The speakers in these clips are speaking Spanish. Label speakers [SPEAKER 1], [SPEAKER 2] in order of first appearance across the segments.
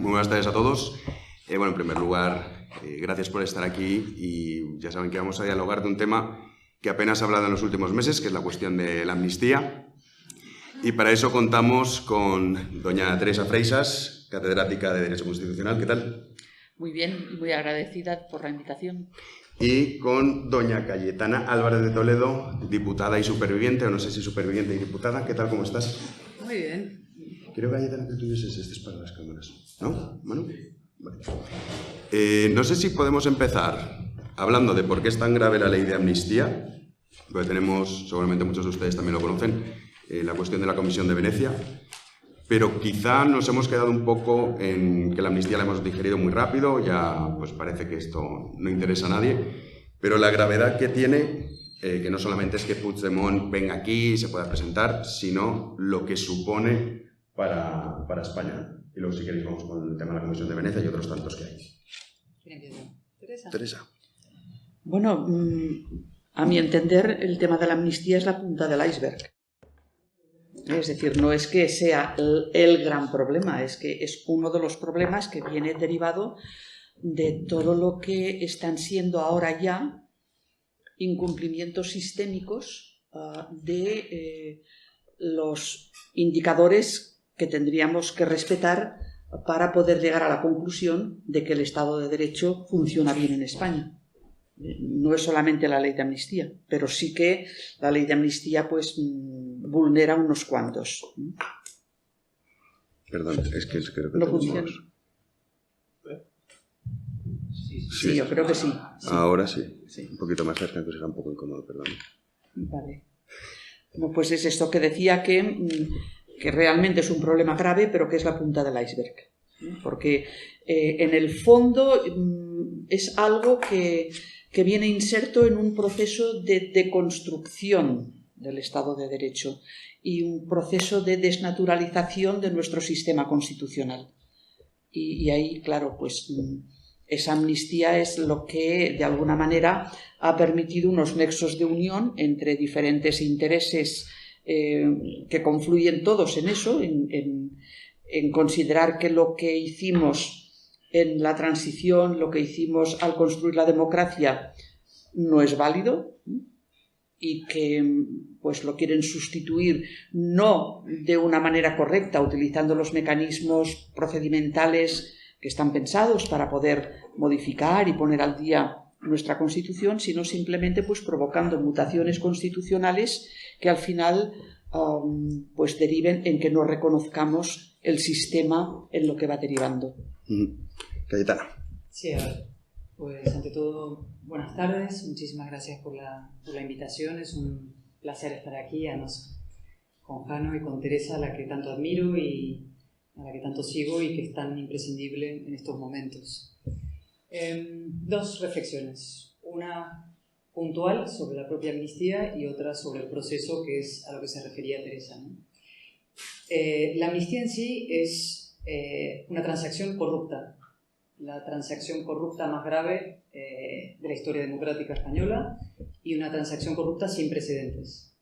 [SPEAKER 1] Muy buenas tardes a todos. Bueno, en primer lugar, gracias por estar aquí y ya saben que vamos a dialogar de un tema que apenas ha hablado en los últimos meses, que es la cuestión de la amnistía. Y para eso contamos con doña Teresa Freixas, catedrática de Derecho Constitucional. ¿Qué tal?
[SPEAKER 2] Muy bien y muy agradecida por la invitación.
[SPEAKER 1] Y con doña Cayetana Álvarez de Toledo, diputada y superviviente, o no sé si superviviente y diputada. ¿Qué tal? ¿Cómo estás?
[SPEAKER 2] Muy bien.
[SPEAKER 1] Quiero, Cayetana, que tuvieses este para las cámaras. ¿No? ¿Manu? Vale. No sé si podemos empezar hablando de por qué es tan grave la ley de amnistía, porque tenemos, seguramente muchos de ustedes también lo conocen, la cuestión de la Comisión de Venecia, pero quizá nos hemos quedado un poco en que la amnistía la hemos digerido muy rápido, ya pues parece que esto no interesa a nadie, pero la gravedad que tiene, que no solamente es que Puigdemont venga aquí y se pueda presentar, sino lo que supone para España. Y luego, si queréis, vamos con el tema de la Comisión de Venecia y otros tantos que hay.
[SPEAKER 2] ¿Quién empieza? ¿Teresa?
[SPEAKER 1] Teresa.
[SPEAKER 2] Bueno, a mi entender, el tema de la amnistía es la punta del iceberg. Es decir, no es que sea el gran problema, es que es uno de los problemas que viene derivado de todo lo que están siendo ahora ya incumplimientos sistémicos de los indicadores que tendríamos que respetar para poder llegar a la conclusión de que el Estado de Derecho funciona bien en España. No es solamente la ley de amnistía, pero sí que la ley de amnistía pues vulnera unos cuantos.
[SPEAKER 1] Perdón, es que creo que
[SPEAKER 2] no
[SPEAKER 1] tenemos...
[SPEAKER 2] funciona.
[SPEAKER 1] Sí,
[SPEAKER 2] yo creo que sí.
[SPEAKER 1] Ahora sí. Un poquito más cerca, que será un poco incómodo, perdón.
[SPEAKER 2] Vale. Bueno, pues es esto que decía que realmente es un problema grave, pero que es la punta del iceberg. Porque en el fondo es algo que viene inserto en un proceso de deconstrucción del Estado de Derecho y un proceso de desnaturalización de nuestro sistema constitucional. Y ahí, claro, pues esa amnistía es lo que, de alguna manera, ha permitido unos nexos de unión entre diferentes intereses que confluyen todos en eso, en considerar que lo que hicimos en la transición, lo que hicimos al construir la democracia, no es válido y que pues lo quieren sustituir no de una manera correcta, utilizando los mecanismos procedimentales que están pensados para poder modificar y poner al día nuestra Constitución, sino simplemente pues provocando mutaciones constitucionales que al final pues deriven en que no reconozcamos el sistema en lo que va derivando.
[SPEAKER 1] Cayetana.
[SPEAKER 3] Sí, a ver, pues ante todo, buenas tardes, muchísimas gracias por la invitación, es un placer estar aquí, además con Jano y con Teresa, a la que tanto admiro y a la que tanto sigo y que es tan imprescindible en estos momentos. Dos reflexiones, una puntual sobre la propia amnistía y otra sobre el proceso, que es a lo que se refería Teresa, ¿no? La amnistía en sí es una transacción corrupta, la transacción corrupta más grave de la historia democrática española y una transacción corrupta sin precedentes.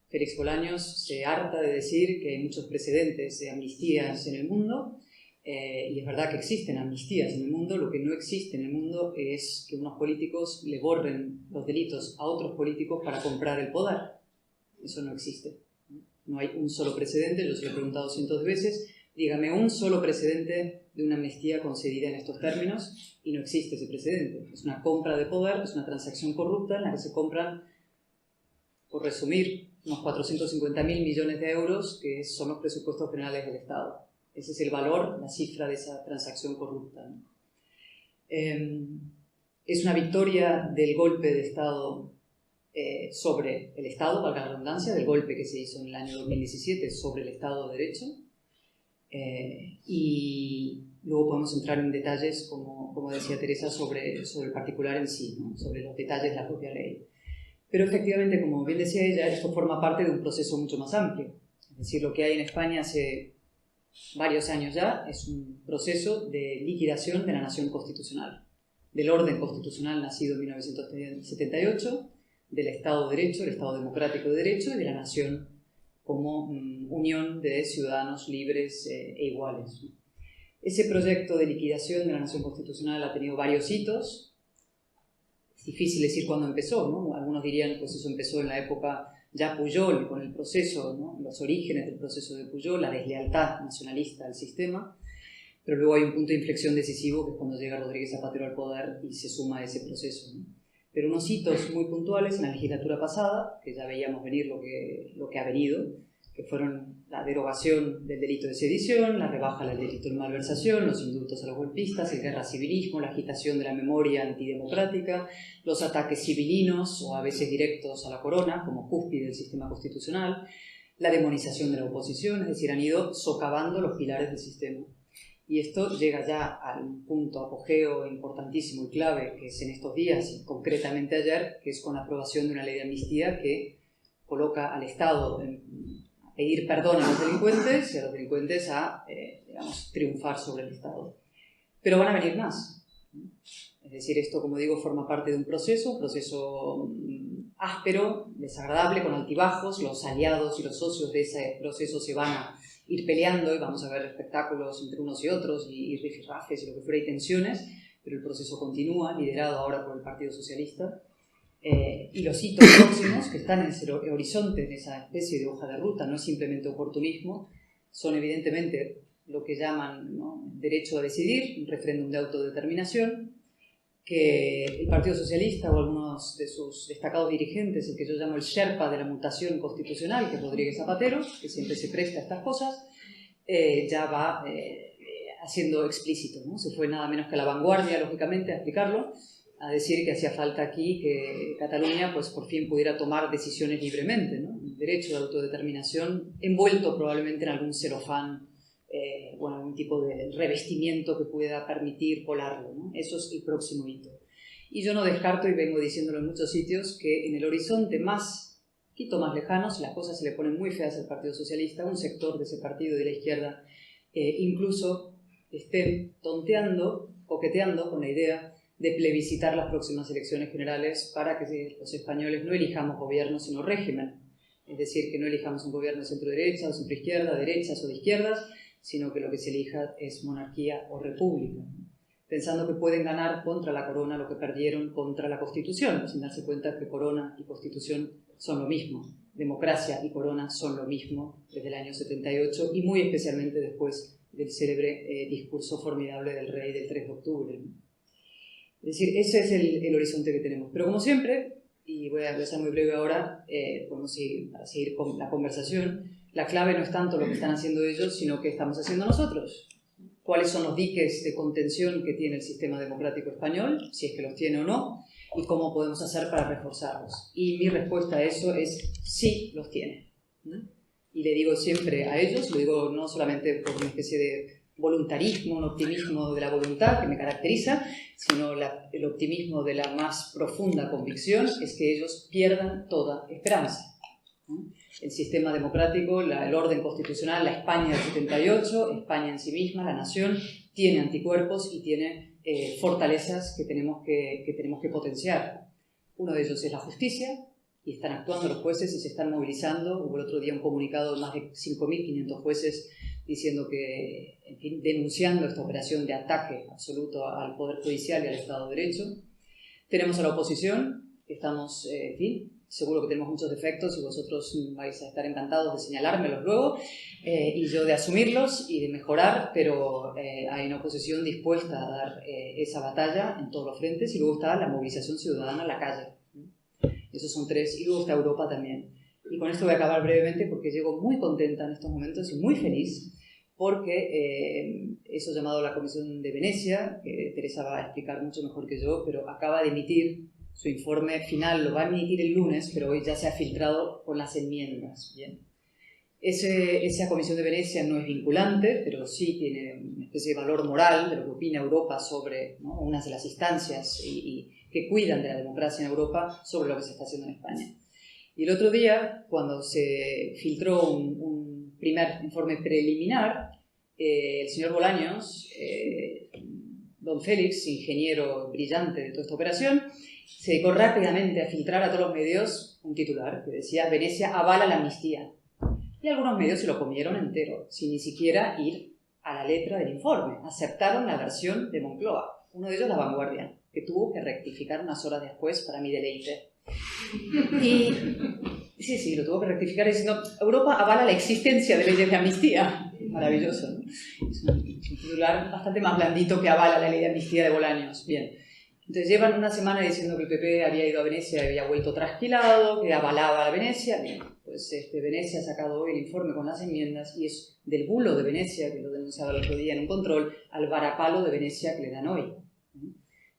[SPEAKER 3] Félix Bolaños se harta de decir que hay muchos precedentes de amnistías en el mundo y es verdad que existen amnistías en el mundo. Lo que no existe en el mundo es que unos políticos le borren los delitos a otros políticos para comprar el poder. Eso no existe. No hay un solo precedente, yo se lo he preguntado cientos de veces. Dígame un solo precedente de una amnistía concedida en estos términos y no existe ese precedente. Es una compra de poder, es una transacción corrupta en la que se compran, por resumir, unos 450.000 millones de euros, que son los presupuestos generales del Estado. Ese es el valor, la cifra de esa transacción corrupta, ¿no? Es una victoria del golpe de Estado sobre el Estado, valga la redundancia, del golpe que se hizo en el año 2017 sobre el Estado de Derecho. Y luego podemos entrar en detalles, como decía Teresa, sobre el particular en sí, ¿no? Sobre los detalles de la propia ley. Pero efectivamente, como bien decía ella, esto forma parte de un proceso mucho más amplio. Es decir, lo que hay en España hace varios años ya es un proceso de liquidación de la nación constitucional, del orden constitucional nacido en 1978, del Estado de Derecho, el Estado democrático de Derecho y de la nación como unión de ciudadanos libres e iguales. Ese proyecto de liquidación de la nación constitucional ha tenido varios hitos. Es difícil decir cuándo empezó, ¿no? Algunos dirían pues eso empezó en la época ya Pujol, con el proceso, ¿no? Los orígenes del proceso de Pujol, la deslealtad nacionalista del sistema. Pero luego hay un punto de inflexión decisivo, que es cuando llega Rodríguez Zapatero al poder y se suma a ese proceso, ¿no? Pero unos hitos muy puntuales en la legislatura pasada, que ya veíamos venir lo que ha venido, que fueron la derogación del delito de sedición, la rebaja del delito de malversación, los indultos a los golpistas, el guerra civilismo, la agitación de la memoria antidemocrática, los ataques civilinos o a veces directos a la corona, como cúspide del sistema constitucional, la demonización de la oposición, es decir, han ido socavando los pilares del sistema. Y esto llega ya al punto apogeo importantísimo y clave, que es en estos días, y concretamente ayer, que es con la aprobación de una ley de amnistía que coloca al Estado a pedir perdón a los delincuentes y a los delincuentes a, digamos, triunfar sobre el Estado. Pero van a venir más. Es decir, esto, como digo, forma parte de un proceso áspero, desagradable, con altibajos. Los aliados y los socios de ese proceso se van a ir peleando y vamos a ver espectáculos entre unos y otros y rifirrafes y lo que fuera y tensiones, pero el proceso continúa, liderado ahora por el Partido Socialista, y los hitos próximos que están en ese horizonte, en esa especie de hoja de ruta, no es simplemente oportunismo, son evidentemente lo que llaman, ¿no?, derecho a decidir, un referéndum de autodeterminación, que el Partido Socialista o algunos de sus destacados dirigentes, el que yo llamo el Sherpa de la mutación constitucional, que es Rodríguez Zapatero, que siempre se presta a estas cosas, ya va haciendo explícito, ¿no? Se fue nada menos que a La Vanguardia, lógicamente, a explicarlo, a decir que hacía falta aquí que Cataluña pues, por fin pudiera tomar decisiones libremente, ¿no? Un derecho de autodeterminación envuelto probablemente en algún celofán, bueno, algún tipo de revestimiento que pueda permitir colarlo, ¿no? Eso es el próximo hito. Y yo no descarto, y vengo diciéndolo en muchos sitios, que en el horizonte poquito más lejano, si las cosas se le ponen muy feas al Partido Socialista, un sector de ese partido de la izquierda incluso estén coqueteando con la idea de plebiscitar las próximas elecciones generales para que los españoles no elijamos gobierno, sino régimen. Es decir, que no elijamos un gobierno de centro-derecha o centro-izquierda, derechas o de izquierdas, sino que lo que se elija es monarquía o república, pensando que pueden ganar contra la corona lo que perdieron contra la Constitución, sin darse cuenta que corona y Constitución son lo mismo. Democracia y corona son lo mismo desde el año 78 y muy especialmente después del célebre discurso formidable del rey del 3 de octubre. Es decir, ese es el horizonte que tenemos. Pero como siempre, y voy a ser muy breve ahora, para seguir con la conversación, la clave no es tanto lo que están haciendo ellos, sino qué estamos haciendo nosotros. ¿Cuáles son los diques de contención que tiene el sistema democrático español, si es que los tiene o no, y cómo podemos hacer para reforzarlos? Y mi respuesta a eso es sí los tiene. Y le digo siempre a ellos, lo digo no solamente por una especie de voluntarismo, un optimismo de la voluntad que me caracteriza, sino el optimismo de la más profunda convicción, es que ellos pierdan toda esperanza. El sistema democrático, el orden constitucional, la España del 78, España en sí misma, la nación, tiene anticuerpos y tiene fortalezas que tenemos que potenciar. Uno de ellos es la justicia, y están actuando los jueces y se están movilizando. Hubo el otro día un comunicado de más de 5.500 jueces diciendo que, en fin, denunciando esta operación de ataque absoluto al Poder Judicial y al Estado de Derecho. Tenemos a la oposición, que estamos, en fin, seguro que tenemos muchos defectos y vosotros vais a estar encantados de señalármelos luego y yo de asumirlos y de mejorar, pero hay una oposición dispuesta a dar esa batalla en todos los frentes y luego está la movilización ciudadana en la calle. Esos son tres, y luego está Europa también. Y con esto voy a acabar brevemente porque llego muy contenta en estos momentos y muy feliz porque eso llamado la Comisión de Venecia, que Teresa va a explicar mucho mejor que yo, pero acaba de emitir su informe final, lo va a emitir el lunes, pero hoy ya se ha filtrado con las enmiendas. ¿Bien? Esa Comisión de Venecia no es vinculante, pero sí tiene una especie de valor moral de lo que opina Europa sobre, ¿no?, unas de las instancias que cuidan de la democracia en Europa sobre lo que se está haciendo en España. Y el otro día, cuando se filtró un primer informe preliminar, el señor Bolaños, don Félix, ingeniero brillante de toda esta operación, se dedicó rápidamente a filtrar a todos los medios un titular que decía «Venecia avala la amnistía». Y algunos medios se lo comieron entero, sin ni siquiera ir a la letra del informe. Aceptaron la versión de Moncloa. Uno de ellos, La Vanguardia, que tuvo que rectificar unas horas después para mi deleite. Y sí, lo tuvo que rectificar diciendo: Europa avala la existencia de leyes de amnistía. Maravilloso, ¿no? Es un titular bastante más blandito que avala la ley de amnistía de Bolaños. Bien. Entonces llevan una semana diciendo que el PP había ido a Venecia y había vuelto trasquilado, que avalaba a Venecia. Bien, pues Venecia ha sacado hoy el informe con las enmiendas y es del bulo de Venecia, que lo denunciaba el otro día en un control, al varapalo de Venecia que le dan hoy.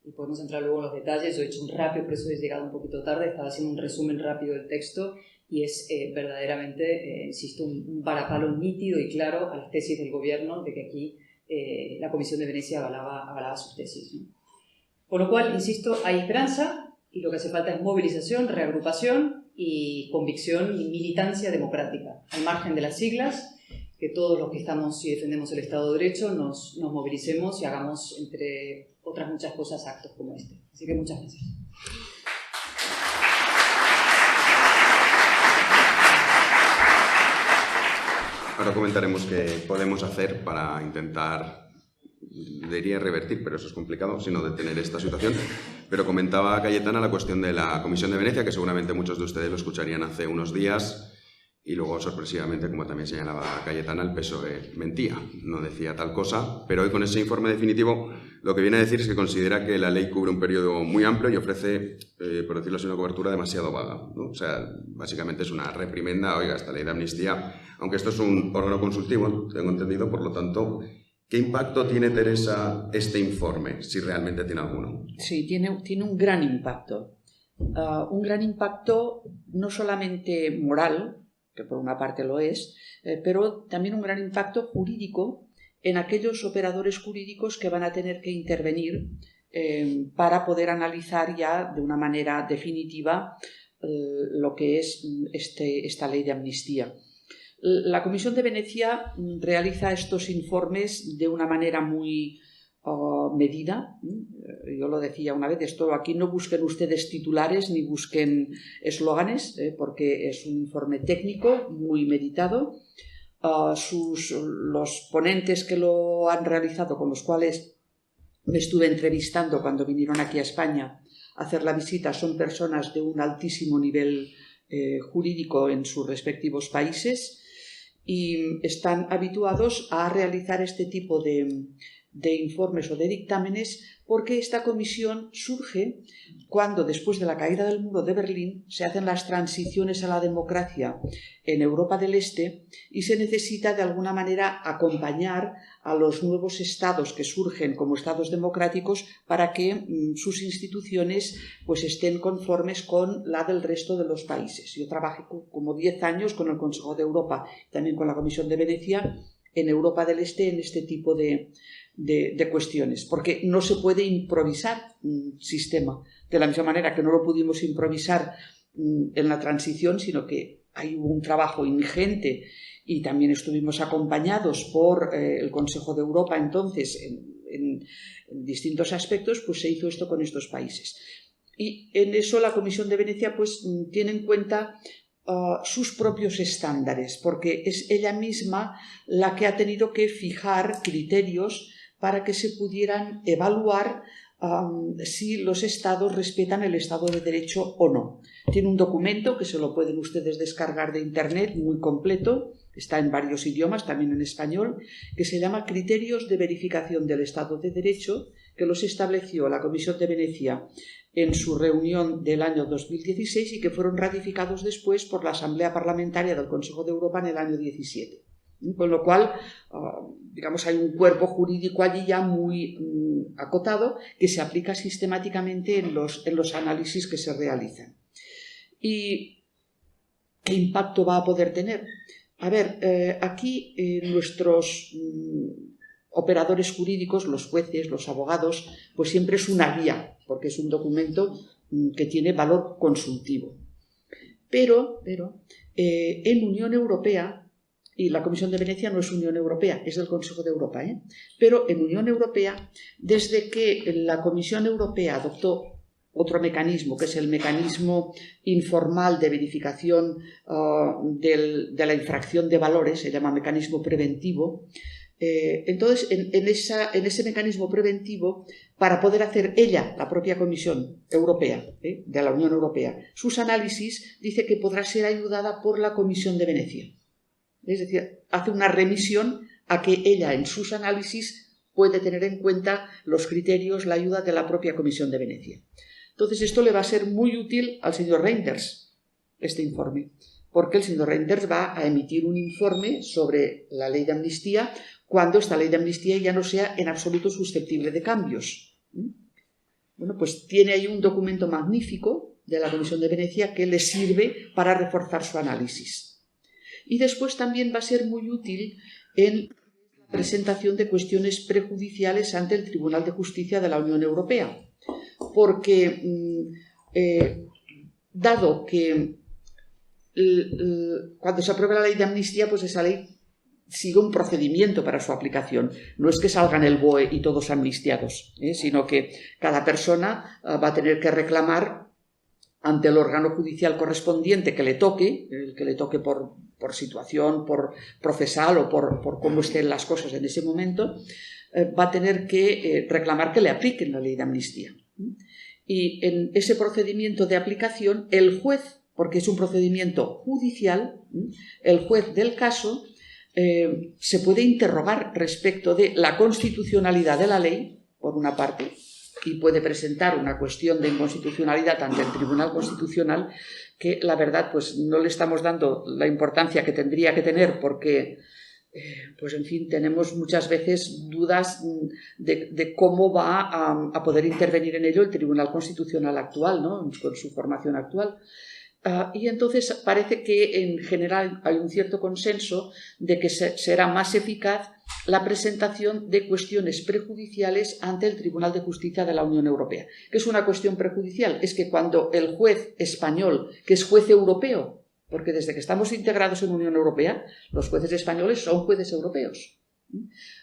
[SPEAKER 3] Y podemos entrar luego en los detalles. Yo he hecho un rápido, por eso he llegado un poquito tarde, estaba haciendo un resumen rápido del texto y es verdaderamente, insisto, un varapalo nítido y claro a las tesis del gobierno de que aquí la Comisión de Venecia avalaba sus tesis, ¿no? Por lo cual, insisto, hay esperanza y lo que hace falta es movilización, reagrupación y convicción y militancia democrática. Al margen de las siglas, que todos los que estamos y defendemos el Estado de Derecho nos movilicemos y hagamos, entre otras muchas cosas, actos como este. Así que muchas gracias.
[SPEAKER 1] Ahora comentaremos qué podemos hacer para intentar, diría revertir, pero eso es complicado, sino detener esta situación. Pero comentaba Cayetana la cuestión de la Comisión de Venecia, que seguramente muchos de ustedes lo escucharían hace unos días, y luego, sorpresivamente, como también señalaba Cayetana, el PSOE mentía, no decía tal cosa, pero hoy con ese informe definitivo lo que viene a decir es que considera que la ley cubre un periodo muy amplio y ofrece, por decirlo así, una cobertura demasiado vaga, ¿no? O sea, básicamente es una reprimenda: oiga, esta ley de amnistía, aunque esto es un órgano consultivo, tengo entendido, por lo tanto, ¿qué impacto tiene, Teresa, este informe, si realmente tiene alguno?
[SPEAKER 2] Sí, tiene un gran impacto. Un gran impacto no solamente moral, que por una parte lo es, pero también un gran impacto jurídico en aquellos operadores jurídicos que van a tener que intervenir para poder analizar ya de una manera definitiva lo que es esta ley de amnistía. La Comisión de Venecia realiza estos informes de una manera muy medida. Yo lo decía una vez, esto aquí no busquen ustedes titulares ni busquen eslóganes, porque es un informe técnico muy meditado. Los ponentes que lo han realizado, con los cuales me estuve entrevistando cuando vinieron aquí a España a hacer la visita, son personas de un altísimo nivel jurídico en sus respectivos países y están habituados a realizar este tipo de informes o de dictámenes, porque esta comisión surge cuando, después de la caída del muro de Berlín, se hacen las transiciones a la democracia en Europa del Este y se necesita de alguna manera acompañar a los nuevos estados que surgen como estados democráticos para que sus instituciones pues estén conformes con la del resto de los países. Yo trabajé como 10 años con el Consejo de Europa, también con la Comisión de Venecia, en Europa del Este, en este tipo de cuestiones, porque no se puede improvisar un sistema de la misma manera que no lo pudimos improvisar en la transición, sino que hay un trabajo ingente y también estuvimos acompañados por el Consejo de Europa entonces en distintos aspectos, pues se hizo esto con estos países. Y en eso la Comisión de Venecia pues tiene en cuenta sus propios estándares, porque es ella misma la que ha tenido que fijar criterios para que se pudieran evaluar si los estados respetan el Estado de Derecho o no. Tiene un documento que se lo pueden ustedes descargar de internet, muy completo, está en varios idiomas, también en español, que se llama Criterios de Verificación del Estado de Derecho, que los estableció la Comisión de Venecia en su reunión del año 2016 y que fueron ratificados después por la Asamblea Parlamentaria del Consejo de Europa en el año 17. Con lo cual, digamos, hay un cuerpo jurídico allí ya muy acotado que se aplica sistemáticamente en los análisis que se realizan. ¿Y qué impacto va a poder tener? A ver, aquí nuestros operadores jurídicos, los jueces, los abogados, pues siempre es una guía, porque es un documento que tiene valor consultivo. Pero en Unión Europea, y la Comisión de Venecia no es Unión Europea, es del Consejo de Europa, pero en Unión Europea, desde que la Comisión Europea adoptó otro mecanismo, que es el mecanismo informal de verificación de la infracción de valores, se llama mecanismo preventivo, Entonces, en ese mecanismo preventivo, para poder hacer ella, la propia Comisión Europea, de la Unión Europea, sus análisis, dice que podrá ser ayudada por la Comisión de Venecia. Es decir, hace una remisión a que ella, en sus análisis, puede tener en cuenta los criterios, la ayuda de la propia Comisión de Venecia. Entonces, esto le va a ser muy útil al señor Reinders, este informe, porque el señor Reinders va a emitir un informe sobre la ley de amnistía cuando esta ley de amnistía ya no sea en absoluto susceptible de cambios. Bueno, pues tiene ahí un documento magnífico de la Comisión de Venecia que le sirve para reforzar su análisis. Y después también va a ser muy útil en la presentación de cuestiones prejudiciales ante el Tribunal de Justicia de la Unión Europea, porque dado que cuando se apruebe la ley de amnistía, pues esa ley sigue un procedimiento para su aplicación. No es que salgan el BOE y todos amnistiados, sino que cada persona va a tener que reclamar ante el órgano judicial correspondiente que le toque, el que le toque por situación, por procesal o por cómo estén las cosas en ese momento, va a tener que reclamar que le apliquen la ley de amnistía. Y en ese procedimiento de aplicación, el juez, porque es un procedimiento judicial, el juez del caso se puede interrogar respecto de la constitucionalidad de la ley, por una parte, y puede presentar una cuestión de inconstitucionalidad ante el Tribunal Constitucional que, la verdad, pues no le estamos dando la importancia que tendría que tener porque, pues en fin, tenemos muchas veces dudas de cómo va a poder intervenir en ello el Tribunal Constitucional actual, ¿no?, con su formación actual. Y entonces parece que en general hay un cierto consenso de que será más eficaz la presentación de cuestiones prejudiciales ante el Tribunal de Justicia de la Unión Europea. ¿Qué es una cuestión prejudicial? Es que cuando el juez español, que es juez europeo, porque desde que estamos integrados en la Unión Europea, los jueces españoles son jueces europeos.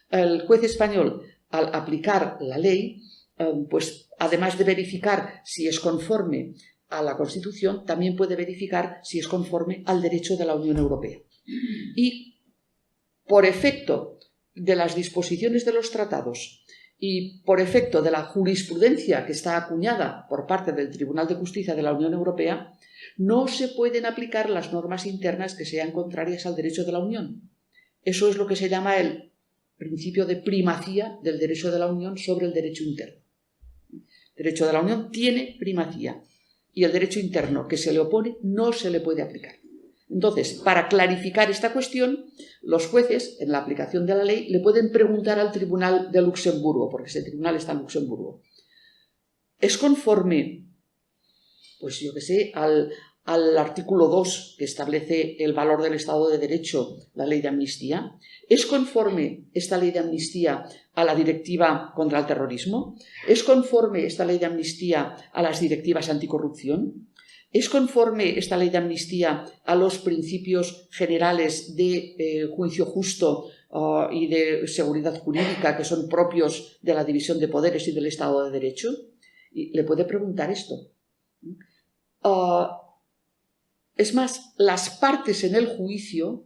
[SPEAKER 2] El juez español, al aplicar la ley, pues además de verificar si es conforme a la Constitución, también puede verificar si es conforme al derecho de la Unión Europea. Y por efecto de las disposiciones de los tratados y por efecto de la jurisprudencia que está acuñada por parte del Tribunal de Justicia de la Unión Europea, no se pueden aplicar las normas internas que sean contrarias al derecho de la Unión. Eso es lo que se llama el principio de primacía del derecho de la Unión sobre el derecho interno. El derecho de la Unión tiene primacía y el derecho interno que se le opone no se le puede aplicar. Entonces, para clarificar esta cuestión, los jueces, en la aplicación de la ley, le pueden preguntar al Tribunal de Luxemburgo, porque ese tribunal está en Luxemburgo, ¿es conforme, pues yo qué sé, al artículo 2 que establece el valor del Estado de Derecho, la ley de amnistía? ¿Es conforme esta ley de amnistía a la directiva contra el terrorismo? ¿Es conforme esta ley de amnistía a las directivas anticorrupción? ¿Es conforme esta ley de amnistía a los principios generales de juicio justo y de seguridad jurídica que son propios de la división de poderes y del Estado de Derecho? Y le puede preguntar esto. Es más, las partes en el juicio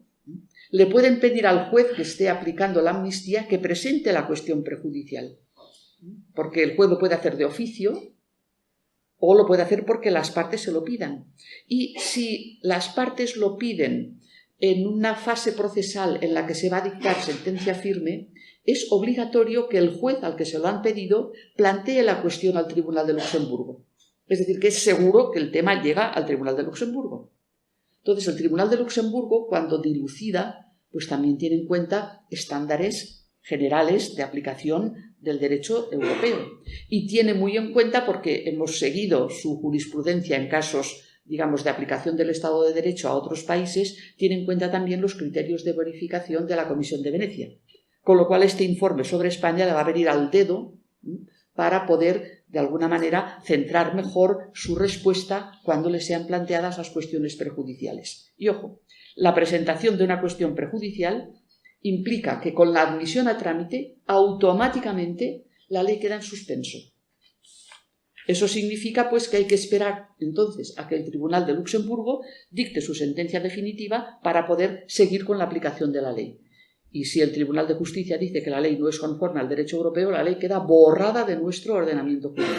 [SPEAKER 2] le pueden pedir al juez que esté aplicando la amnistía que presente la cuestión prejudicial, porque el juez lo puede hacer de oficio o lo puede hacer porque las partes se lo pidan. Y si las partes lo piden en una fase procesal en la que se va a dictar sentencia firme, es obligatorio que el juez al que se lo han pedido plantee la cuestión al Tribunal de Luxemburgo. Es decir, que es seguro que el tema llega al Tribunal de Luxemburgo. Entonces, el Tribunal de Luxemburgo, cuando dilucida, pues también tiene en cuenta estándares generales de aplicación del derecho europeo. Y tiene muy en cuenta, porque hemos seguido su jurisprudencia en casos, digamos, de aplicación del Estado de Derecho a otros países, tiene en cuenta también los criterios de verificación de la Comisión de Venecia. Con lo cual, este informe sobre España le va a venir al dedo para poder, de alguna manera, centrar mejor su respuesta cuando le sean planteadas las cuestiones prejudiciales. Y ojo, la presentación de una cuestión prejudicial implica que con la admisión a trámite, automáticamente la ley queda en suspenso. Eso significa, pues, que hay que esperar entonces a que el Tribunal de Luxemburgo dicte su sentencia definitiva para poder seguir con la aplicación de la ley. Y si el Tribunal de Justicia dice que la ley no es conforme al derecho europeo, la ley queda borrada de nuestro ordenamiento jurídico.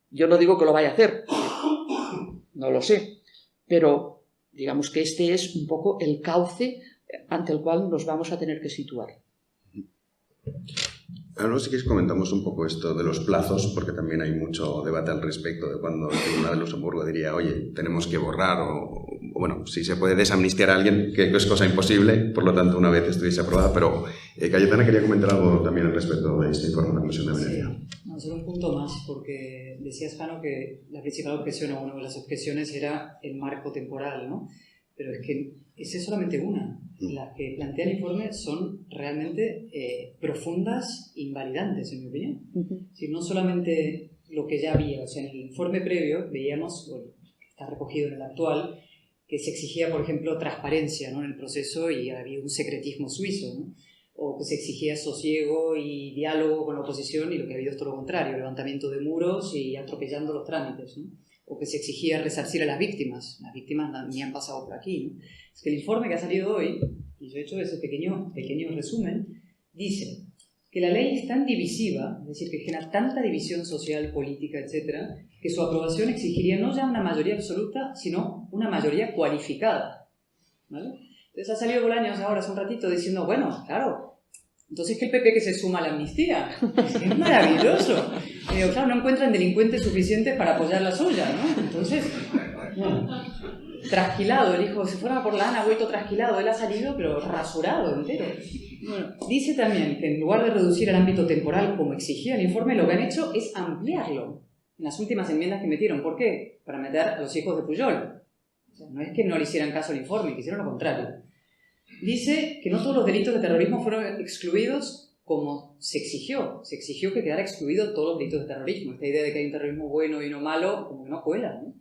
[SPEAKER 2] Yo no digo que lo vaya a hacer, no lo sé, pero digamos que este es un poco el cauce ante el cual nos vamos a tener que situar.
[SPEAKER 1] Ahora sí que comentamos un poco esto de los plazos, porque también hay mucho debate al respecto de cuando el Tribunal de Luxemburgo diría, oye, tenemos que borrar o bueno, si se puede desamnistiar a alguien, que es cosa imposible, por lo tanto, una vez estuviese aprobada, pero Cayetana quería comentar algo también al respecto de este informe de la Comisión de Venecia.
[SPEAKER 3] Sí, no, solo un punto más, porque decías, Jano, que la principal objeción o una de las objeciones era el marco temporal, ¿no? Pero es que esa es solamente una. Las que plantea el informe son realmente profundas, invalidantes, en mi opinión. Es decir, no solamente lo que ya había, o sea, en el informe previo veíamos, bueno, que está recogido en el actual, que se exigía, por ejemplo, transparencia, ¿no?, en el proceso y había un secretismo suizo, ¿no? O que se exigía sosiego y diálogo con la oposición y lo que ha habido es todo lo contrario, levantamiento de muros y atropellando los trámites, ¿no? O que se exigía resarcir a las víctimas ni han pasado por aquí, ¿no? Es que el informe que ha salido hoy, y yo he hecho ese pequeño resumen, dice que la ley es tan divisiva, es decir, que genera tanta división social, política, etcétera, que su aprobación exigiría no ya una mayoría absoluta, sino una mayoría cualificada, ¿vale? Entonces ha salido Bolaños ahora hace un ratito diciendo, bueno, claro, entonces que el PP que se suma a la amnistía, es maravilloso. Claro, no encuentran delincuentes suficientes para apoyar la suya, ¿no? Entonces, bueno, trasquilado, el hijo, si fuera por la Ana, ha vuelto trasquilado, él ha salido, pero rasurado entero. Bueno, dice también que en lugar de reducir el ámbito temporal como exigía el informe, lo que han hecho es ampliarlo en las últimas enmiendas que metieron. ¿Por qué? Para meter a los hijos de Pujol. O sea, no es que no le hicieran caso al informe, que hicieron lo contrario. Dice que no todos los delitos de terrorismo fueron excluidos como se exigió. Se exigió que quedara excluido todos los delitos de terrorismo. Esta idea de que hay un terrorismo bueno y uno malo, como que no cuela, ¿no?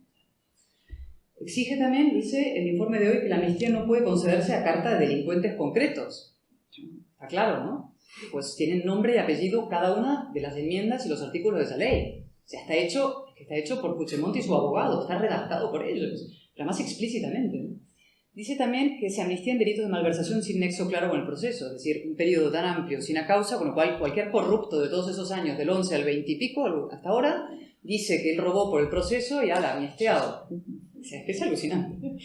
[SPEAKER 3] Exige también, dice el informe de hoy, que la amnistía no puede concederse a carta de delincuentes concretos. Está claro, ¿no? Pues tienen nombre y apellido cada una de las enmiendas y los artículos de esa ley. O sea, está hecho por Puigdemont y su abogado, está redactado por ellos, pero además explícitamente, ¿no? Dice también que se amnistían delitos de malversación sin nexo claro con el proceso, es decir, un periodo tan amplio sin a causa, con lo cual cualquier corrupto de todos esos años, del 11 al 20 y pico, hasta ahora, dice que él robó por el proceso y la amnistiado. O sea, es que es alucinante.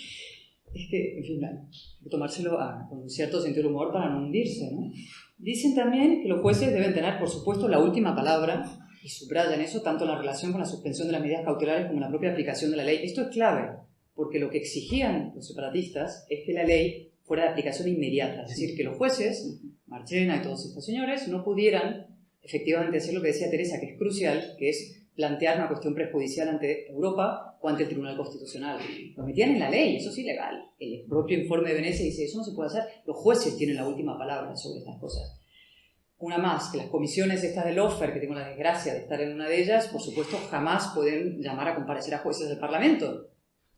[SPEAKER 3] Es que, en fin, hay que tomárselo con un cierto sentido del humor para no hundirse, ¿no? Dicen también que los jueces deben tener, por supuesto, la última palabra, y subrayan eso tanto en la relación con la suspensión de las medidas cautelares como en la propia aplicación de la ley. Esto es clave, porque lo que exigían los separatistas es que la ley fuera de aplicación inmediata, es decir, que los jueces, Marchena y todos estos señores, no pudieran efectivamente hacer lo que decía Teresa, que es crucial, que es plantear una cuestión prejudicial ante Europa o ante el Tribunal Constitucional. Lo metían en la ley, eso es ilegal. El propio informe de Venecia dice, eso no se puede hacer, los jueces tienen la última palabra sobre estas cosas. Una más, que las comisiones estas del Lofer, que tengo la desgracia de estar en una de ellas, por supuesto jamás pueden llamar a comparecer a jueces del Parlamento.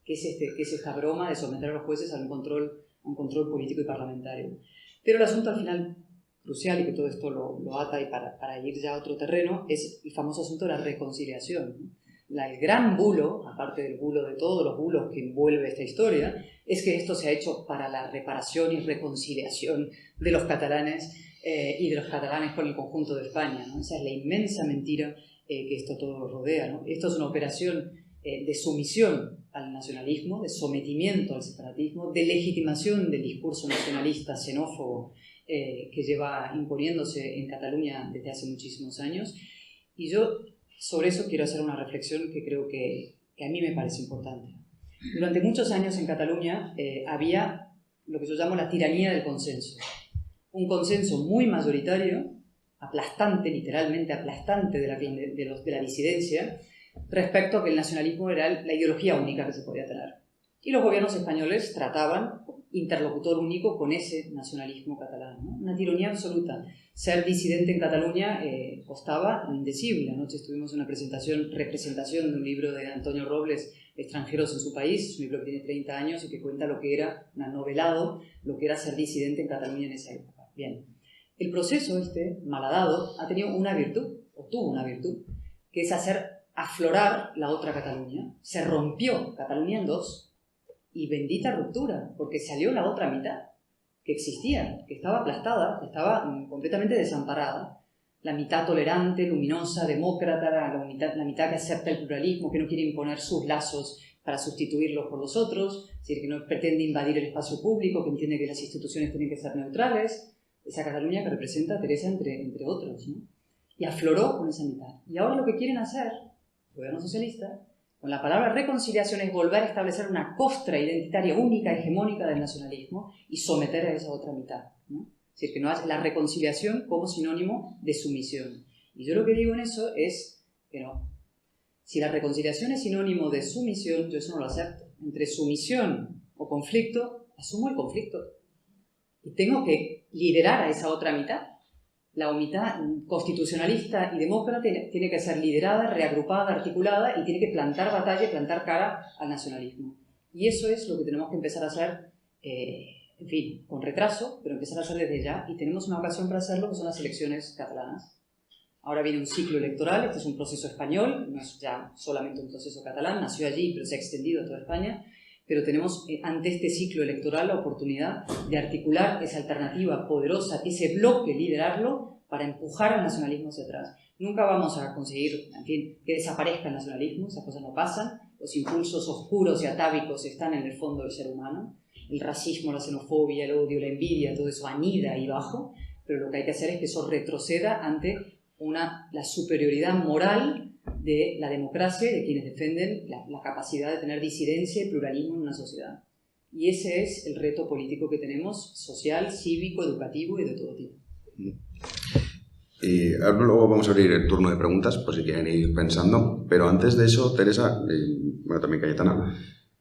[SPEAKER 3] ¿Qué es esta broma de someter a los jueces a un control político y parlamentario? Pero el asunto al final crucial, y que todo esto lo ata y para ir ya a otro terreno, es el famoso asunto de la reconciliación. El gran bulo, aparte del bulo de todos los bulos que envuelve esta historia, es que esto se ha hecho para la reparación y reconciliación de los catalanes y de los catalanes con el conjunto de España, ¿no? Esa es la inmensa mentira que esto todo rodea, ¿no? Esto es una operación de sumisión al nacionalismo, de sometimiento al separatismo, de legitimación del discurso nacionalista xenófobo que lleva imponiéndose en Cataluña desde hace muchísimos años. Y yo sobre eso quiero hacer una reflexión que creo que a mí me parece importante. Durante muchos años en Cataluña había lo que yo llamo la tiranía del consenso. Un consenso muy mayoritario, aplastante, literalmente aplastante de la disidencia, respecto a que el nacionalismo era la ideología única que se podía tener. Y los gobiernos españoles trataban interlocutor único con ese nacionalismo catalán, ¿no? Una tiranía absoluta. Ser disidente en Cataluña costaba lo indecible. Anoche estuvimos en una representación de un libro de Antonio Robles, Extranjeros en su país, un libro que tiene 30 años y que cuenta lo que era, un novelado, lo que era ser disidente en Cataluña en esa época. Bien, el proceso malhadado ha tenido una virtud, o tuvo una virtud, que es hacer aflorar la otra Cataluña. Se rompió Cataluña en dos, y bendita ruptura, porque salió la otra mitad, que existía, que estaba aplastada, que estaba completamente desamparada. La mitad tolerante, luminosa, demócrata, la mitad que acepta el pluralismo, que no quiere imponer sus lazos para sustituirlos por los otros, es decir, que no pretende invadir el espacio público, que entiende que las instituciones tienen que ser neutrales. Esa Cataluña que representa a Teresa entre otros, ¿no? Y afloró con esa mitad. Y ahora lo que quieren hacer, el gobierno socialista, con la palabra reconciliación, es volver a establecer una costra identitaria única, hegemónica del nacionalismo y someter a esa otra mitad, ¿no? Es decir, que no hace la reconciliación como sinónimo de sumisión. Y yo lo que digo en eso es que no. Si la reconciliación es sinónimo de sumisión, yo eso no lo acepto. Entre sumisión o conflicto, asumo el conflicto. Y tengo que liderar a esa otra mitad. La mitad constitucionalista y demócrata tiene que ser liderada, reagrupada, articulada y tiene que plantar batalla y plantar cara al nacionalismo. Y eso es lo que tenemos que empezar a hacer, en fin, con retraso, pero empezar a hacer desde ya. Y tenemos una ocasión para hacerlo, que son las elecciones catalanas. Ahora viene un ciclo electoral, este es un proceso español, no es ya solamente un proceso catalán, nació allí, pero se ha extendido a toda España. Pero tenemos ante este ciclo electoral la oportunidad de articular esa alternativa poderosa, ese bloque, liderarlo para empujar al nacionalismo hacia atrás. Nunca vamos a conseguir, en fin, que desaparezca el nacionalismo, esas cosas no pasan, los impulsos oscuros y atávicos están en el fondo del ser humano, el racismo, la xenofobia, el odio, la envidia, todo eso anida ahí abajo, pero lo que hay que hacer es que eso retroceda ante la superioridad moral de la democracia y de quienes defienden la capacidad de tener disidencia y pluralismo en una sociedad. Y ese es el reto político que tenemos, social, cívico, educativo y de todo tipo.
[SPEAKER 1] Y ahora luego vamos a abrir el turno de preguntas, por si quieren ir pensando. Pero antes de eso, Teresa, bueno, también Cayetana,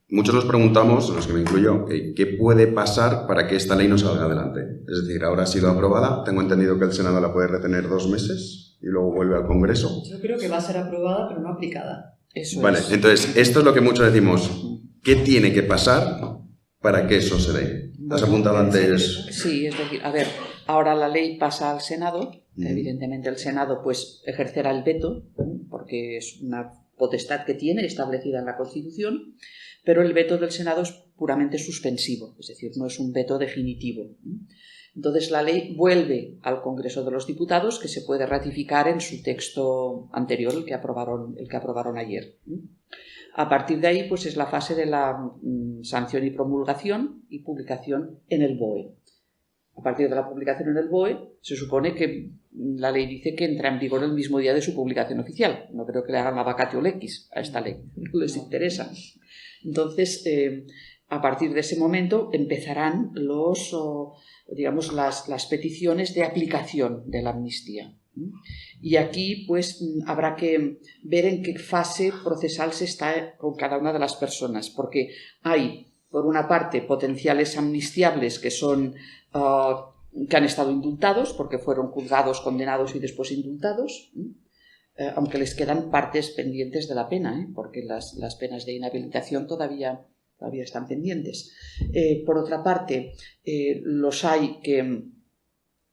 [SPEAKER 1] muchos nos preguntamos, los que me incluyo, ¿qué puede pasar para que esta ley no salga adelante? Es decir, ahora ha sido aprobada, tengo entendido que el Senado la puede retener 2 meses y luego vuelve al Congreso.
[SPEAKER 3] Yo creo que va a ser aprobada, pero no aplicada.
[SPEAKER 2] Eso
[SPEAKER 1] vale,
[SPEAKER 2] es.
[SPEAKER 1] Entonces, esto es lo que muchos decimos. ¿Qué tiene que pasar para que eso se dé? ¿Has apuntado antes?
[SPEAKER 2] Sí, es decir, a ver, ahora la ley pasa al Senado. Evidentemente el Senado pues ejercerá el veto, porque es una potestad que tiene establecida en la Constitución, pero el veto del Senado es puramente suspensivo, es decir, no es un veto definitivo. Entonces la ley vuelve al Congreso de los Diputados, que se puede ratificar en su texto anterior, el que aprobaron ayer. A partir de ahí pues es la fase de la sanción y promulgación y publicación en el BOE. A partir de la publicación en el BOE, se supone que la ley dice que entra en vigor el mismo día de su publicación oficial. No creo que le hagan la vacatio legis a esta ley, no les interesa. Entonces, a partir de ese momento empezarán las peticiones de aplicación de la amnistía. Y aquí pues habrá que ver en qué fase procesal se está con cada una de las personas, porque hay, por una parte, potenciales amnistiables que han estado indultados, porque fueron juzgados, condenados y después indultados, aunque les quedan partes pendientes de la pena, porque las penas de inhabilitación todavía están pendientes. Por otra parte, los hay que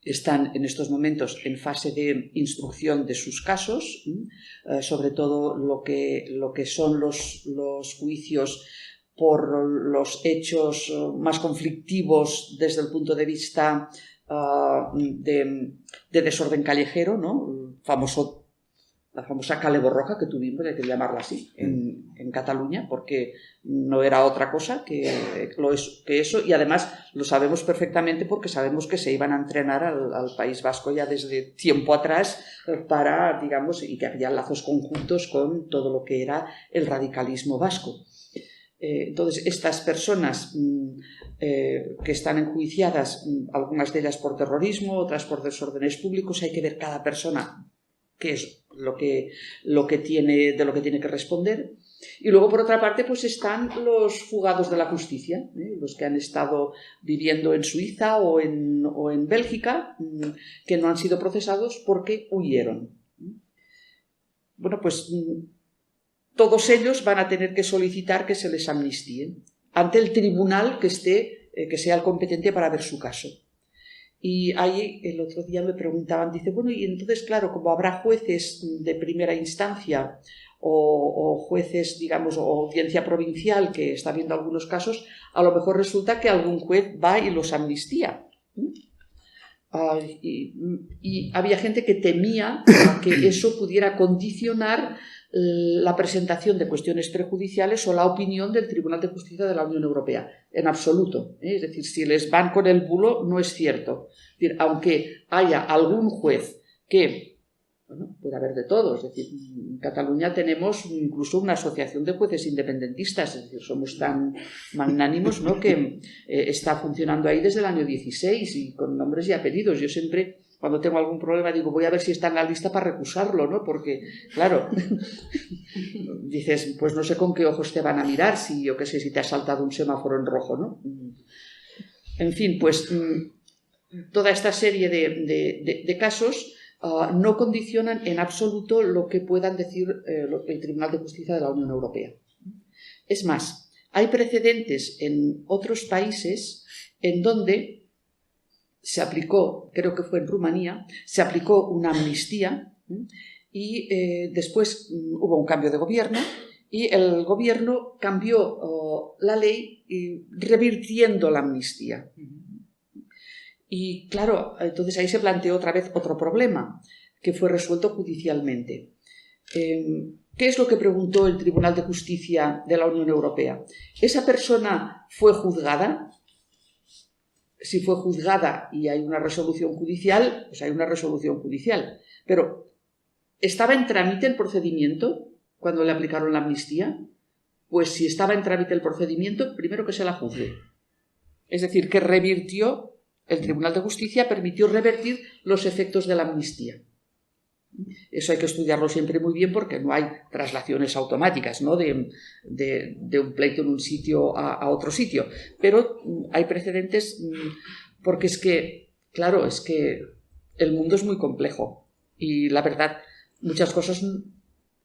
[SPEAKER 2] están en estos momentos en fase de instrucción de sus casos, sobre todo lo que son los juicios por los hechos más conflictivos desde el punto de vista de desorden callejero, ¿no? La famosa Cale Borroja que tuvimos, hay que llamarla así, en Cataluña, porque no era otra cosa que eso, y además lo sabemos perfectamente porque sabemos que se iban a entrenar al País Vasco ya desde tiempo atrás para, digamos, y que había lazos conjuntos con todo lo que era el radicalismo vasco. Entonces, estas personas que están enjuiciadas, algunas de ellas por terrorismo, otras por desórdenes públicos, hay que ver cada persona qué es lo que tiene que responder. Y luego, por otra parte, pues están los fugados de la justicia, los que han estado viviendo en Suiza o en Bélgica, que no han sido procesados porque huyeron. Bueno, pues todos ellos van a tener que solicitar que se les amnistíe ante el tribunal que sea el competente para ver su caso. Y ahí el otro día me preguntaban, dice, bueno, y entonces, claro, como habrá jueces de primera instancia o jueces, digamos, o audiencia provincial que está viendo algunos casos, a lo mejor resulta que algún juez va y los amnistía. Y había gente que temía que eso pudiera condicionar la presentación de cuestiones prejudiciales o la opinión del Tribunal de Justicia de la Unión Europea. En absoluto. Es decir, si les van con el bulo, no es cierto. Es decir, aunque haya algún juez que, bueno, puede haber de todo. Es decir, en Cataluña tenemos incluso una asociación de jueces independentistas. Es decir, somos tan magnánimos, ¿no?, que está funcionando ahí desde el año 16 y con nombres y apellidos. Yo siempre, cuando tengo algún problema, digo, voy a ver si está en la lista para recusarlo, ¿no? Porque, claro, dices, pues no sé con qué ojos te van a mirar, si, yo qué sé, si te ha saltado un semáforo en rojo, ¿no? En fin, pues toda esta serie de casos no condicionan en absoluto lo que puedan decir el Tribunal de Justicia de la Unión Europea. Es más, hay precedentes en otros países en donde se aplicó, creo que fue en Rumanía, se aplicó una amnistía y después hubo un cambio de gobierno y el gobierno cambió la ley revirtiendo la amnistía. Y claro, entonces ahí se planteó otra vez otro problema que fue resuelto judicialmente. ¿Qué es lo que preguntó el Tribunal de Justicia de la Unión Europea? ¿Esa persona fue juzgada? Si fue juzgada y hay una resolución judicial, pues hay una resolución judicial. Pero, ¿estaba en trámite el procedimiento cuando le aplicaron la amnistía? Pues si estaba en trámite el procedimiento, primero que se la juzgue. Es decir, que revirtió, el Tribunal de Justicia permitió revertir los efectos de la amnistía. Eso hay que estudiarlo siempre muy bien porque no hay traslaciones automáticas, ¿no?, de un pleito en un sitio a otro sitio. Pero hay precedentes porque es que, claro, es que el mundo es muy complejo y la verdad, muchas cosas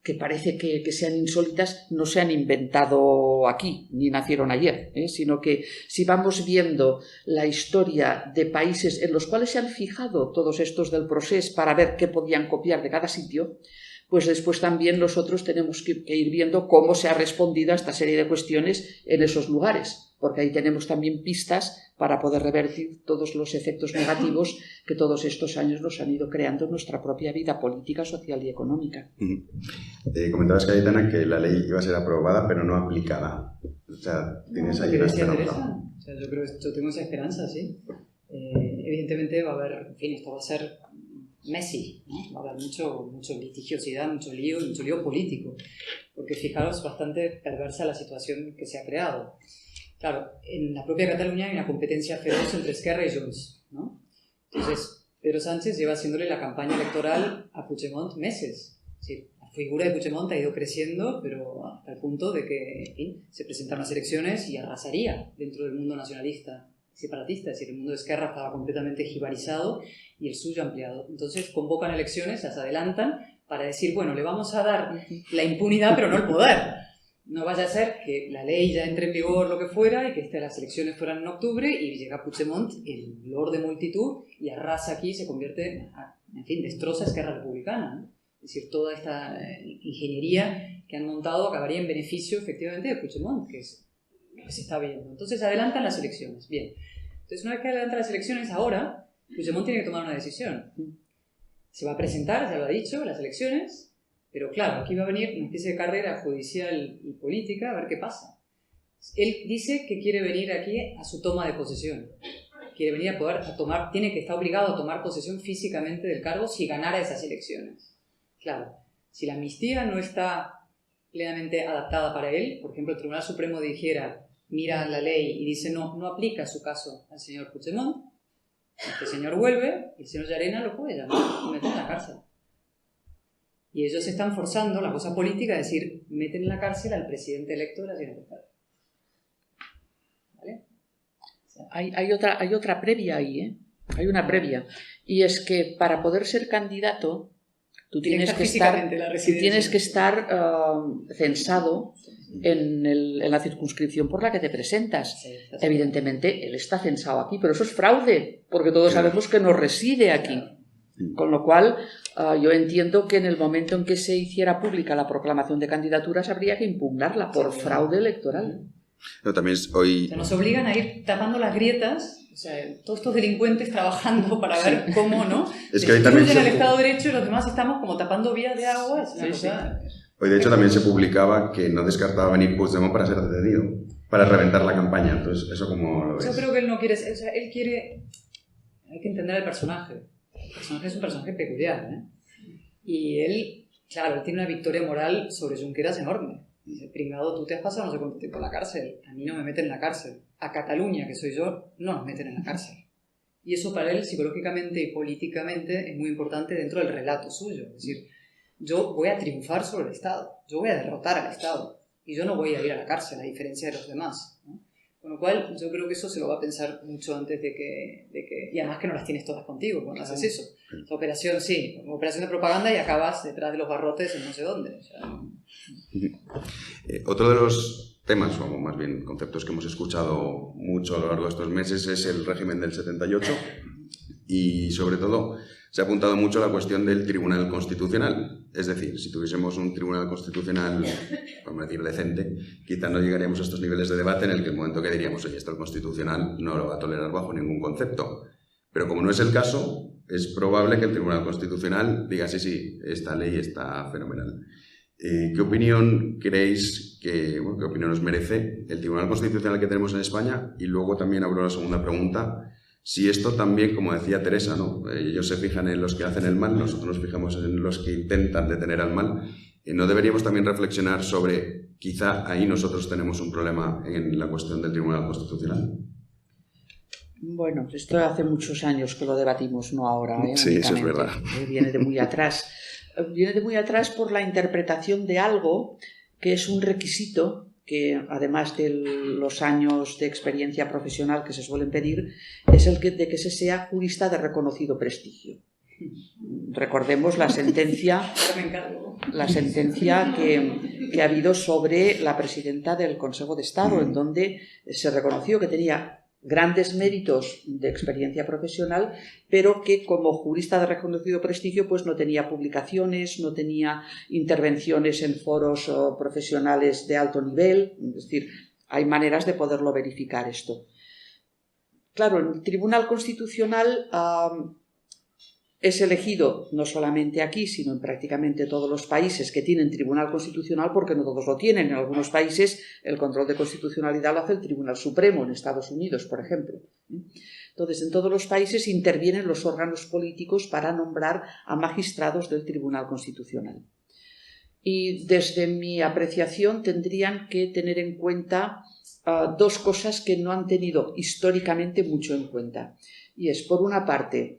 [SPEAKER 2] que parece que sean insólitas no se han inventado aquí, ni nacieron ayer, sino que si vamos viendo la historia de países en los cuales se han fijado todos estos del Procés para ver qué podían copiar de cada sitio, pues después también nosotros tenemos que ir viendo cómo se ha respondido a esta serie de cuestiones en esos lugares, porque ahí tenemos también pistas para poder revertir todos los efectos negativos que todos estos años nos han ido creando en nuestra propia vida política, social y económica.
[SPEAKER 1] Comentabas, Cayetana, que la ley iba a ser aprobada pero no aplicada. O sea, ¿tienes ahí una esperanza?
[SPEAKER 3] O sea, yo tengo esa esperanza, sí. Evidentemente va a haber, en fin, esto va a ser messy, ¿no? Va a haber mucho litigiosidad, mucho lío político, porque fijaros, bastante perversa la situación que se ha creado. Claro, en la propia Cataluña hay una competencia feroz entre Esquerra y Junts, ¿no? Entonces, Pedro Sánchez lleva haciéndole la campaña electoral a Puigdemont meses. Es decir, la figura de Puigdemont ha ido creciendo, pero hasta el punto de que, en fin, se presentan las elecciones y arrasaría dentro del mundo nacionalista separatista. Es decir, el mundo de Esquerra estaba completamente jibarizado y el suyo ampliado. Entonces convocan elecciones, las adelantan para decir, bueno, le vamos a dar la impunidad pero no el poder. No vaya a ser que la ley ya entre en vigor, lo que fuera, y que las elecciones fueran en octubre y llega Puigdemont, el lord de multitud, y arrasa aquí, se convierte, en fin, destroza Esquerra Republicana, ¿no? Es decir, toda esta ingeniería que han montado acabaría en beneficio efectivamente de Puigdemont, que es lo que se está viendo. Entonces adelantan las elecciones. Bien. Entonces una vez que adelantan las elecciones, ahora Puigdemont tiene que tomar una decisión. Se va a presentar, ya lo ha dicho, las elecciones. Pero claro, aquí va a venir una especie de carrera judicial y política a ver qué pasa. Él dice que quiere venir aquí a su toma de posesión. Quiere venir a poder tomar, está obligado a tomar posesión físicamente del cargo si ganara esas elecciones. Claro, si la amnistía no está plenamente adaptada para él, por ejemplo, el Tribunal Supremo dijera, mira la ley y dice no aplica su caso al señor Puigdemont, este señor vuelve y el señor Llarena lo puede llamar y meter en la cárcel. Y ellos están forzando la cosa política a decir, meten en la cárcel al presidente electo de la Generalitat. ¿Vale? O sea,
[SPEAKER 2] hay otra previa ahí, ¿eh? Hay una previa. Y es que para poder ser candidato, tú tienes que estar censado en la circunscripción por la que te presentas. Sí, evidentemente, él está censado aquí, pero eso es fraude, porque todos sabemos que no reside aquí. Con lo cual, yo entiendo que en el momento en que se hiciera pública la proclamación de candidaturas habría que impugnarla por fraude electoral.
[SPEAKER 1] Pero también hoy...
[SPEAKER 3] O sea, nos obligan a ir tapando las grietas, o sea, todos estos delincuentes trabajando para ver cómo, ¿no?
[SPEAKER 1] Es que hoy también
[SPEAKER 3] destruyen el Estado de Derecho y los demás estamos como tapando vías de agua. Es una cosa...
[SPEAKER 1] Hoy, de hecho, también se publicaba que no descartaba venir Puigdemont para ser detenido, para reventar la campaña. Entonces, ¿eso cómo lo ves?
[SPEAKER 3] Yo creo que él no quiere... O sea, él quiere... Hay que entender el personaje. El personaje es un personaje peculiar, ¿eh? Y él, claro, él tiene una victoria moral sobre Junqueras enorme. Dice, pringado, tú te has pasado no sé cuánto tiempo en la cárcel. A mí no me meten en la cárcel. A Cataluña, que soy yo, no nos meten en la cárcel. Y eso para él, psicológicamente y políticamente, es muy importante dentro del relato suyo. Es decir, yo voy a triunfar sobre el Estado. Yo voy a derrotar al Estado. Y yo no voy a ir a la cárcel, a diferencia de los demás, ¿no? Con lo cual, yo creo que eso se lo va a pensar mucho antes de que... Y además que no las tienes todas contigo cuando haces eso. La operación, sí, operación de propaganda y acabas detrás de los barrotes en no sé dónde. O sea,
[SPEAKER 1] otro de los temas, o más bien conceptos que hemos escuchado mucho a lo largo de estos meses es el régimen del 78 y, sobre todo, se ha apuntado mucho a la cuestión del Tribunal Constitucional. Es decir, si tuviésemos un Tribunal Constitucional, vamos a decir, decente, quizá no llegaríamos a estos niveles de debate en el que el momento que diríamos, oye, esto el Constitucional no lo va a tolerar bajo ningún concepto. Pero como no es el caso, es probable que el Tribunal Constitucional diga, sí, sí, esta ley está fenomenal. ¿Qué opinión creéis qué opinión os merece el Tribunal Constitucional que tenemos en España? Y luego también abro la segunda pregunta. Si esto también, como decía Teresa, ¿no? Ellos se fijan en los que hacen el mal, nosotros nos fijamos en los que intentan detener al mal. ¿No deberíamos también reflexionar sobre, quizá ahí nosotros tenemos un problema en la cuestión del Tribunal Constitucional?
[SPEAKER 2] Bueno, esto hace muchos años que lo debatimos, no ahora.
[SPEAKER 1] Sí, eso es verdad.
[SPEAKER 2] Viene de muy atrás. Viene de muy atrás por la interpretación de algo que es un requisito que, además de los años de experiencia profesional que se suelen pedir, es el de que se sea jurista de reconocido prestigio. Recordemos la sentencia que ha habido sobre la presidenta del Consejo de Estado, en donde se reconoció que tenía grandes méritos de experiencia profesional, pero que como jurista de reconocido prestigio pues no tenía publicaciones, no tenía intervenciones en foros profesionales de alto nivel. Es decir, hay maneras de poderlo verificar esto. Claro, el Tribunal Constitucional es elegido no solamente aquí, sino en prácticamente todos los países que tienen Tribunal Constitucional, porque no todos lo tienen. En algunos países el control de constitucionalidad lo hace el Tribunal Supremo, en Estados Unidos, por ejemplo. Entonces, en todos los países intervienen los órganos políticos para nombrar a magistrados del Tribunal Constitucional. Y desde mi apreciación tendrían que tener en cuenta dos cosas que no han tenido históricamente mucho en cuenta. Y es, por una parte,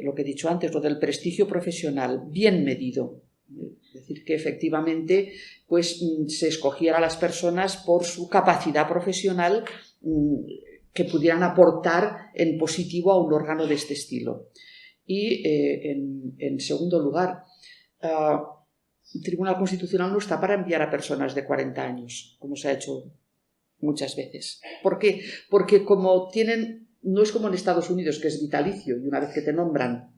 [SPEAKER 2] lo que he dicho antes, lo del prestigio profesional bien medido. Es decir, que efectivamente pues, se escogiera a las personas por su capacidad profesional que pudieran aportar en positivo a un órgano de este estilo. Y, en segundo lugar, el Tribunal Constitucional no está para enviar a personas de 40 años, como se ha hecho muchas veces. ¿Por qué? Porque como tienen... No es como en Estados Unidos, que es vitalicio, y una vez que te nombran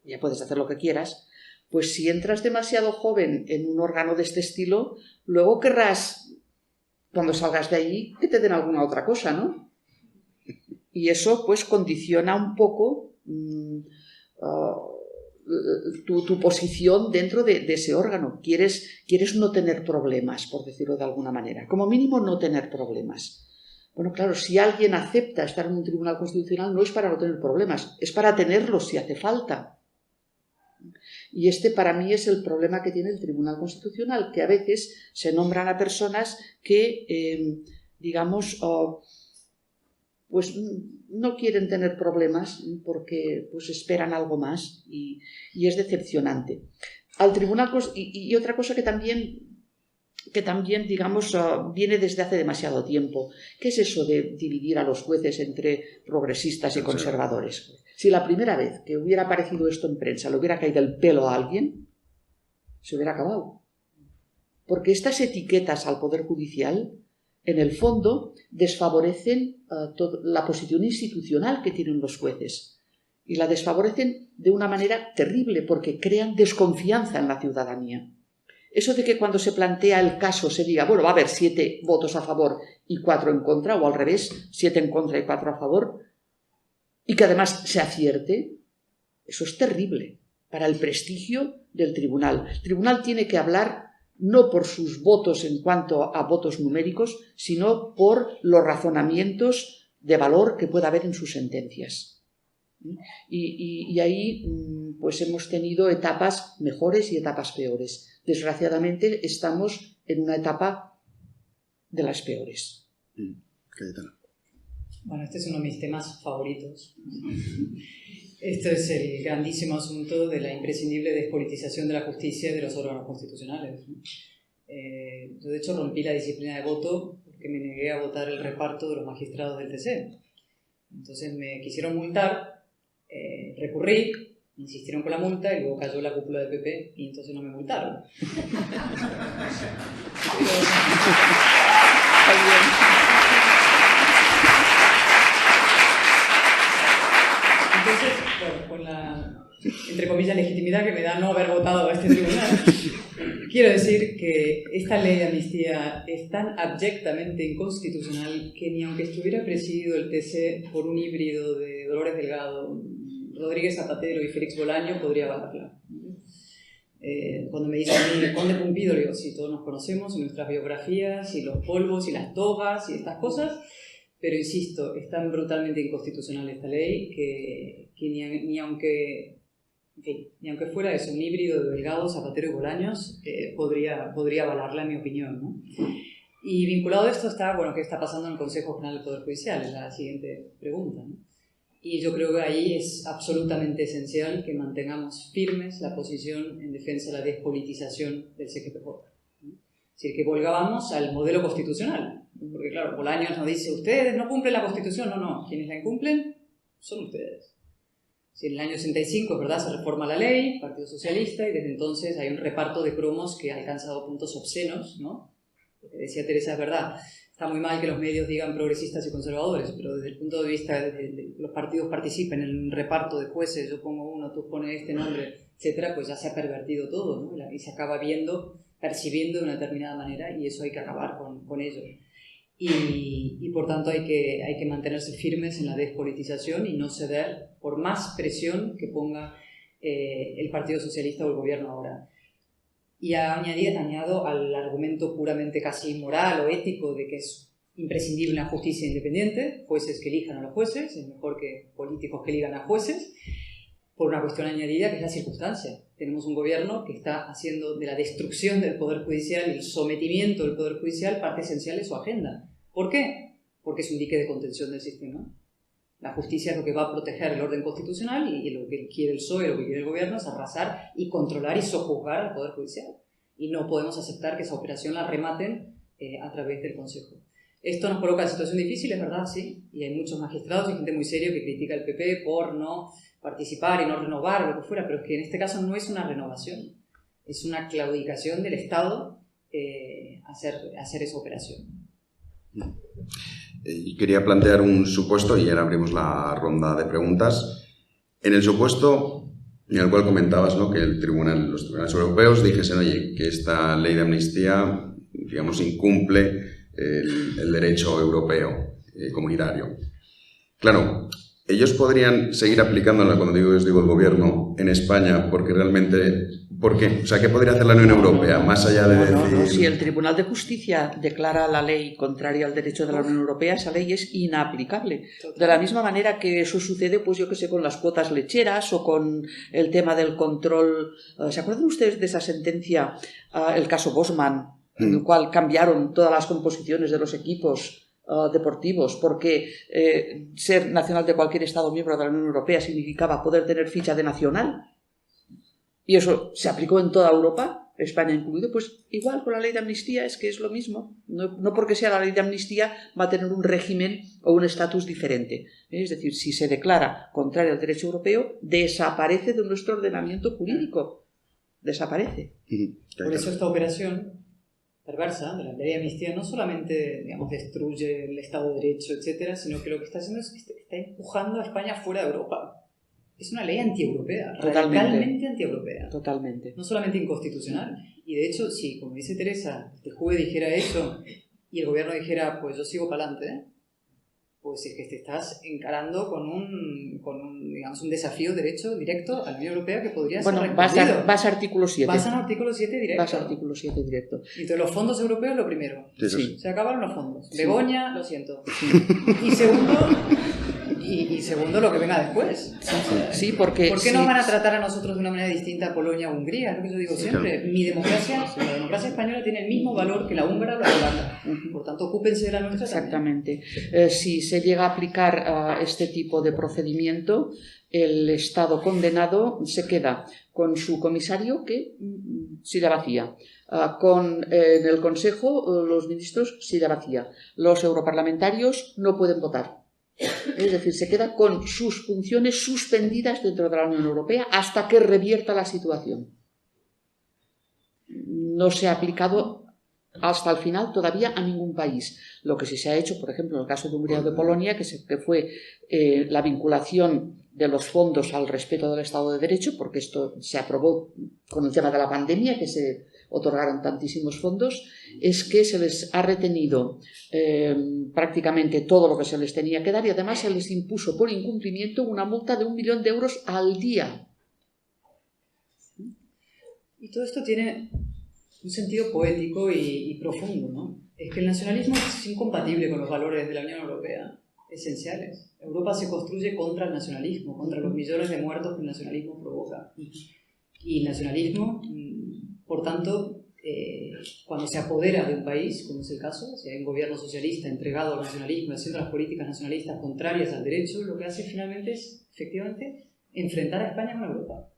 [SPEAKER 2] ya puedes hacer lo que quieras. Pues si entras demasiado joven en un órgano de este estilo, luego querrás, cuando salgas de ahí, que te den alguna otra cosa, ¿no? Y eso pues condiciona un poco tu posición dentro de ese órgano. Quieres no tener problemas, por decirlo de alguna manera. Como mínimo no tener problemas. Bueno, claro, si alguien acepta estar en un Tribunal Constitucional no es para no tener problemas, es para tenerlos si hace falta. Y este para mí es el problema que tiene el Tribunal Constitucional, que a veces se nombran a personas que, digamos, pues no quieren tener problemas porque pues esperan algo más y es decepcionante. Al Tribunal y otra cosa que también digamos, viene desde hace demasiado tiempo. ¿Qué es eso de dividir a los jueces entre progresistas y conservadores? Si la primera vez que hubiera aparecido esto en prensa le hubiera caído el pelo a alguien, se hubiera acabado. Porque estas etiquetas al Poder Judicial, en el fondo, desfavorecen la posición institucional que tienen los jueces. Y la desfavorecen de una manera terrible, porque crean desconfianza en la ciudadanía. Eso de que cuando se plantea el caso se diga, bueno, va a haber 7 votos a favor y 4 en contra, o al revés, 7 en contra y 4 a favor, y que además se acierte, eso es terrible para el prestigio del tribunal. El tribunal tiene que hablar no por sus votos en cuanto a votos numéricos, sino por los razonamientos de valor que pueda haber en sus sentencias. Y ahí pues hemos tenido etapas mejores y etapas peores. Desgraciadamente estamos en una etapa de las peores.
[SPEAKER 3] Bueno, este es uno de mis temas favoritos. Esto es el grandísimo asunto de la imprescindible despolitización de la justicia y de los órganos constitucionales. Yo, de hecho, rompí la disciplina de voto porque me negué a votar el reparto de los magistrados del TC. Entonces me quisieron multar, recurrí, insistieron con la multa y luego cayó la cúpula del PP y entonces no me multaron. Entonces, bueno, con la, entre comillas, legitimidad que me da no haber votado a este tribunal, quiero decir que esta ley de amnistía es tan abyectamente inconstitucional que ni aunque estuviera presidido el TC por un híbrido de Dolores Delgado, Rodríguez Zapatero y Félix Bolaño podría avalarla. Cuando me dicen a mí, Conde Pumpido, le digo, sí, todos nos conocemos, y nuestras biografías, y los polvos, y las togas, y estas cosas, pero insisto, es tan brutalmente inconstitucional esta ley que ni aunque fuera eso, un híbrido de Delgado, Zapatero y Bolaños, podría avalarla, en mi opinión, ¿no? Y vinculado a esto está, bueno, ¿qué está pasando en el Consejo General del Poder Judicial? Es la siguiente pregunta, ¿no? Y yo creo que ahí es absolutamente esencial que mantengamos firmes la posición en defensa de la despolitización del CGPJ, ¿no? Es decir, que volvamos al modelo constitucional. Porque claro, Bolaños nos dice, ustedes no cumplen la Constitución. No, quienes la incumplen son ustedes. Si en el año 65, es verdad, se reforma la ley, Partido Socialista, y desde entonces hay un reparto de cromos que ha alcanzado puntos obscenos, ¿no? Lo que decía Teresa es verdad. Está muy mal que los medios digan progresistas y conservadores, pero desde el punto de vista de los partidos participen en el reparto de jueces, yo pongo uno, tú pones este nombre, etcétera, pues ya se ha pervertido todo, ¿no? Y se acaba percibiendo de una determinada manera, y eso hay que acabar con ello. Y por tanto hay que mantenerse firmes en la despolitización y no ceder por más presión que ponga el Partido Socialista o el gobierno ahora. Y añado al argumento puramente casi moral o ético de que es imprescindible una justicia independiente, jueces que elijan a los jueces, es mejor que políticos que elijan a jueces, por una cuestión añadida que es la circunstancia. Tenemos un gobierno que está haciendo de la destrucción del Poder Judicial y el sometimiento del Poder Judicial parte esencial de su agenda. ¿Por qué? Porque es un dique de contención del sistema. La justicia es lo que va a proteger el orden constitucional y lo que quiere el PSOE, lo que quiere el gobierno es arrasar y controlar y sojuzgar al Poder Judicial. Y no podemos aceptar que esa operación la rematen a través del Consejo. Esto nos coloca en situación difícil, es verdad, sí. Y hay muchos magistrados y gente muy seria que critica al PP por no participar y no renovar o lo que fuera, pero es que en este caso no es una renovación, es una claudicación del Estado hacer esa operación.
[SPEAKER 1] Y quería plantear un supuesto, y ahora abrimos la ronda de preguntas. En el supuesto en el cual comentabas, ¿no?, que los tribunales europeos dijesen, oye, que esta ley de amnistía, digamos, incumple el derecho europeo comunitario. Claro, ellos podrían seguir aplicándola, cuando digo el gobierno, en España, porque realmente... ¿Por qué? O sea, ¿qué podría hacer la Unión Europea, más allá de decir...?
[SPEAKER 2] No, si el Tribunal de Justicia declara la ley contraria al derecho de la Unión Europea, esa ley es inaplicable. De la misma manera que eso sucede, pues yo que sé, con las cuotas lecheras o con el tema del control... ¿Se acuerdan ustedes de esa sentencia, el caso Bosman, en el cual cambiaron todas las composiciones de los equipos deportivos, porque ser nacional de cualquier Estado miembro de la Unión Europea significaba poder tener ficha de nacional? Y eso se aplicó en toda Europa, España incluido. Pues igual con la ley de amnistía es que es lo mismo. No porque sea la ley de amnistía va a tener un régimen o un estatus diferente. Es decir, si se declara contrario al derecho europeo, desaparece de nuestro ordenamiento jurídico. Desaparece.
[SPEAKER 3] Por eso esta operación perversa de la ley de amnistía no solamente, digamos, destruye el Estado de Derecho, etcétera, sino que lo que está haciendo es que está empujando a España fuera de Europa. Es una ley antieuropea, radicalmente antieuropea.
[SPEAKER 2] Totalmente.
[SPEAKER 3] No solamente inconstitucional. Y de hecho, si, como dice Teresa, el juez dijera eso y el gobierno dijera, pues yo sigo para adelante, pues es que te estás encarando con digamos, un desafío derecho directo a la Unión Europea que podría ser respondido.
[SPEAKER 2] Vas a artículo 7.
[SPEAKER 3] Vas al artículo 7 directo.
[SPEAKER 2] Vas a artículo 7 directo.
[SPEAKER 3] Y entonces los fondos europeos lo primero.
[SPEAKER 1] Sí.
[SPEAKER 3] Se acabaron los fondos.
[SPEAKER 2] Sí.
[SPEAKER 3] Begoña, lo siento. Y segundo, lo que venga después.
[SPEAKER 2] Sí, porque...
[SPEAKER 3] ¿Por qué nos van a tratar a nosotros de una manera distinta a Polonia o Hungría? Es lo que yo digo siempre. La democracia española tiene el mismo valor que la húngara o la polaca. Por tanto, ocúpense de la nuestra.
[SPEAKER 2] Exactamente. Si se llega a aplicar este tipo de procedimiento, el Estado condenado se queda con su comisario, que silla vacía. En el Consejo, los ministros, silla vacía. Los europarlamentarios no pueden votar. Es decir, se queda con sus funciones suspendidas dentro de la Unión Europea hasta que revierta la situación. No se ha aplicado hasta el final todavía a ningún país. Lo que sí se ha hecho, por ejemplo, en el caso de Hungría o de Polonia, que fue la vinculación de los fondos al respeto del Estado de Derecho, porque esto se aprobó con el tema de la pandemia, que se otorgaron tantísimos fondos, es que se les ha retenido prácticamente todo lo que se les tenía que dar y además se les impuso por incumplimiento una multa de 1 millón de euros al día.
[SPEAKER 3] Y todo esto tiene un sentido poético y profundo, ¿no? Es que el nacionalismo es incompatible con los valores de la Unión Europea, esenciales. Europa se construye contra el nacionalismo, contra los millones de muertos que el nacionalismo provoca. Y el nacionalismo, por tanto, cuando se apodera de un país, como es el caso, si hay un gobierno socialista entregado al nacionalismo, haciendo las políticas nacionalistas contrarias al derecho, lo que hace finalmente es, efectivamente, enfrentar a España con Europa.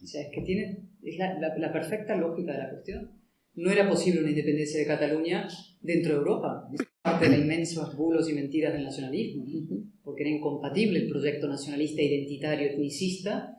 [SPEAKER 3] O sea, es que es la perfecta lógica de la cuestión. No era posible una independencia de Cataluña dentro de Europa. Es parte de los inmensos bulos y mentiras del nacionalismo, porque era incompatible el proyecto nacionalista, identitario, etnicista,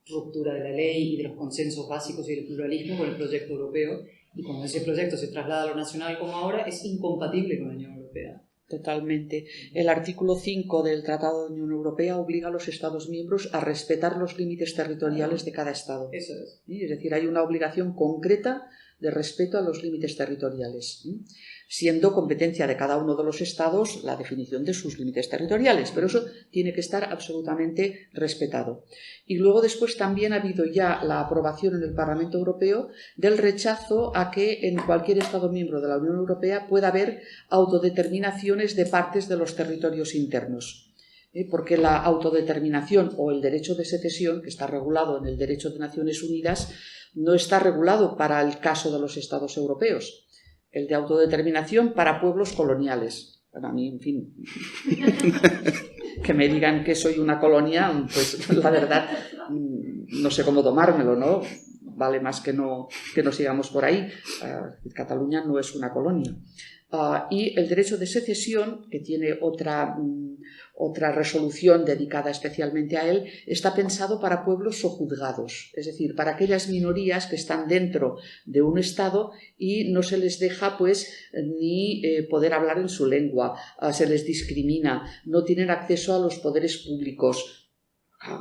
[SPEAKER 3] ruptura de la ley y de los consensos básicos y del pluralismo con el proyecto europeo. Y cuando ese proyecto se traslada a lo nacional como ahora, es incompatible con la Unión Europea.
[SPEAKER 2] Totalmente. El artículo 5 del Tratado de Unión Europea obliga a los Estados miembros a respetar los límites territoriales de cada Estado.
[SPEAKER 3] Eso es.
[SPEAKER 2] Es decir, hay una obligación concreta de respeto a los límites territoriales, siendo competencia de cada uno de los Estados la definición de sus límites territoriales, pero eso tiene que estar absolutamente respetado. Y luego después también ha habido ya la aprobación en el Parlamento Europeo del rechazo a que en cualquier Estado miembro de la Unión Europea pueda haber autodeterminaciones de partes de los territorios internos. Porque la autodeterminación o el derecho de secesión, que está regulado en el Derecho de Naciones Unidas, no está regulado para el caso de los Estados europeos. El de autodeterminación para pueblos coloniales. Para mí, en fin, que me digan que soy una colonia, pues la verdad, no sé cómo tomármelo, ¿no? Vale más que no sigamos por ahí. Cataluña no es una colonia. Y el derecho de secesión, que tiene otra resolución dedicada especialmente a él, está pensado para pueblos sojuzgados, es decir, para aquellas minorías que están dentro de un Estado y no se les deja ni poder hablar en su lengua, se les discrimina, no tienen acceso a los poderes públicos.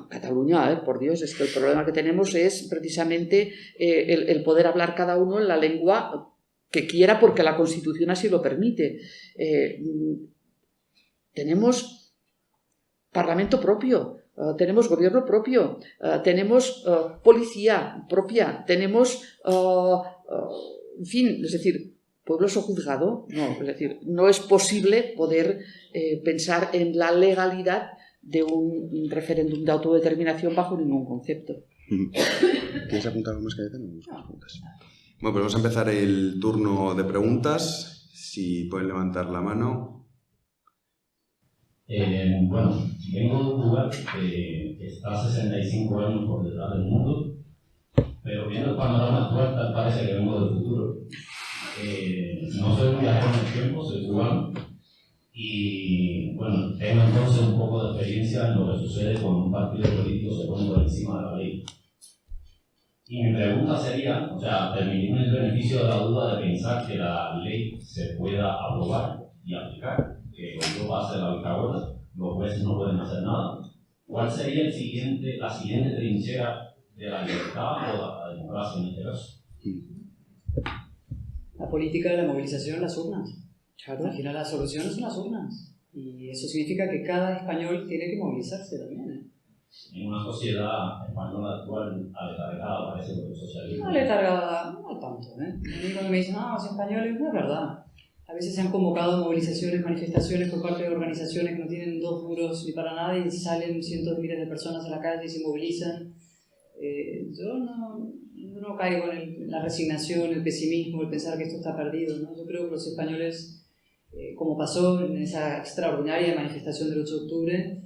[SPEAKER 2] Cataluña, por Dios, es que el problema que tenemos es precisamente el poder hablar cada uno en la lengua que quiera porque la Constitución así lo permite. Tenemos Parlamento propio, tenemos gobierno propio, tenemos policía propia, tenemos, en fin, es decir, pueblo sojuzgado, no, es decir, no es posible poder pensar en la legalidad de un referéndum de autodeterminación bajo ningún concepto.
[SPEAKER 1] ¿Quieres apuntar algo más, Cayetano? Bueno, pues vamos a empezar el turno de preguntas. Si pueden levantar la mano.
[SPEAKER 4] Bueno, vengo de un lugar que está 65 años por detrás del mundo, pero viendo el panorama actual, tal parece que vengo del futuro. No soy un viajero en el tiempo, soy cubano, y bueno, tengo entonces un poco de experiencia en lo que sucede cuando un partido político se pone por encima de la ley. Y mi pregunta sería, o sea, permitirme el beneficio de la duda de pensar que la ley se pueda aprobar y aplicar, que cuando pase la vista gorda, los jueces no pueden hacer nada. ¿Cuál sería la siguiente trinchera de la libertad o de la democracia en este caso?
[SPEAKER 3] La política, la movilización, las urnas.
[SPEAKER 2] Claro.
[SPEAKER 3] Al final la solución son las urnas. Y eso significa que cada español tiene que movilizarse también, ¿eh?
[SPEAKER 4] En una sociedad española actual aletargada, parece, por el socialismo.
[SPEAKER 3] No letargada, no tanto, ¿eh? A mí cuando me dicen, no, los españoles, no es verdad. A veces se han convocado movilizaciones, manifestaciones por parte de organizaciones que no tienen 2 duros ni para nada y salen cientos de miles de personas a la calle y se movilizan. Yo no caigo en la resignación, el pesimismo, el pensar que esto está perdido, ¿no? Yo creo que los españoles, como pasó en esa extraordinaria manifestación del 8 de octubre,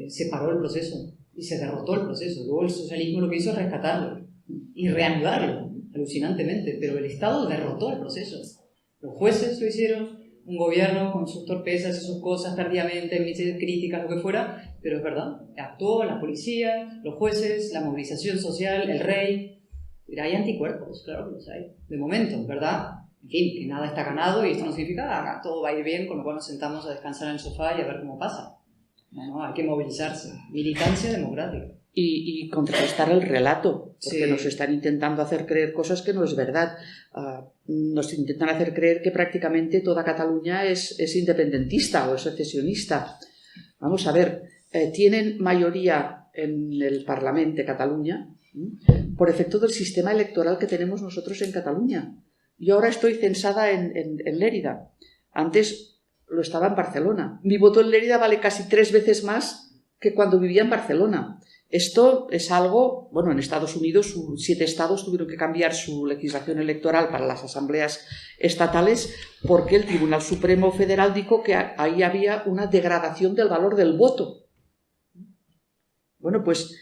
[SPEAKER 3] se paró el proceso y se derrotó el proceso. Luego el socialismo lo que hizo es rescatarlo y reanudarlo, alucinantemente, pero el Estado derrotó el proceso. Los jueces lo hicieron, un gobierno con sus torpezas y sus cosas tardíamente, emite críticas, lo que fuera, pero es verdad, actuó la policía, los jueces, la movilización social, el rey. Hay anticuerpos, claro que los hay, de momento, ¿verdad? En fin, que nada está ganado y esto no significa que todo va a ir bien, con lo cual nos sentamos a descansar en el sofá y a ver cómo pasa. No, hay que movilizarse, militancia democrática.
[SPEAKER 2] Y contrarrestar el relato, porque
[SPEAKER 3] Sí.
[SPEAKER 2] nos están intentando hacer creer cosas que no es verdad. Nos intentan hacer creer que prácticamente toda Cataluña es independentista o es secesionista. Vamos a ver, tienen mayoría en el Parlamento de Cataluña por efecto del sistema electoral que tenemos nosotros en Cataluña. Yo ahora estoy censada en Lérida. Antes lo estaba en Barcelona. Mi voto en Lérida vale casi 3 veces más que cuando vivía en Barcelona. Esto es algo, bueno, en Estados Unidos 7 estados tuvieron que cambiar su legislación electoral para las asambleas estatales porque el Tribunal Supremo Federal dijo que ahí había una degradación del valor del voto. Bueno, pues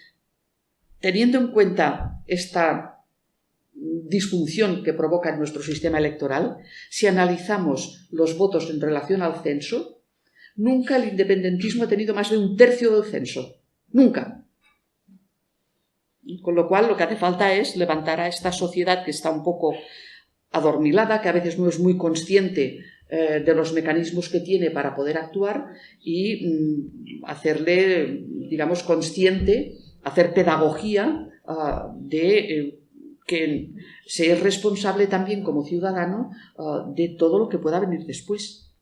[SPEAKER 2] teniendo en cuenta esta disfunción que provoca en nuestro sistema electoral, si analizamos los votos en relación al censo, nunca el independentismo ha tenido más de 1/3 del censo. Nunca. Con lo cual, lo que hace falta es levantar a esta sociedad que está un poco adormilada, que a veces no es muy consciente de los mecanismos que tiene para poder actuar y hacerle, digamos, consciente, hacer pedagogía de que se es responsable también como ciudadano de todo lo que pueda venir después.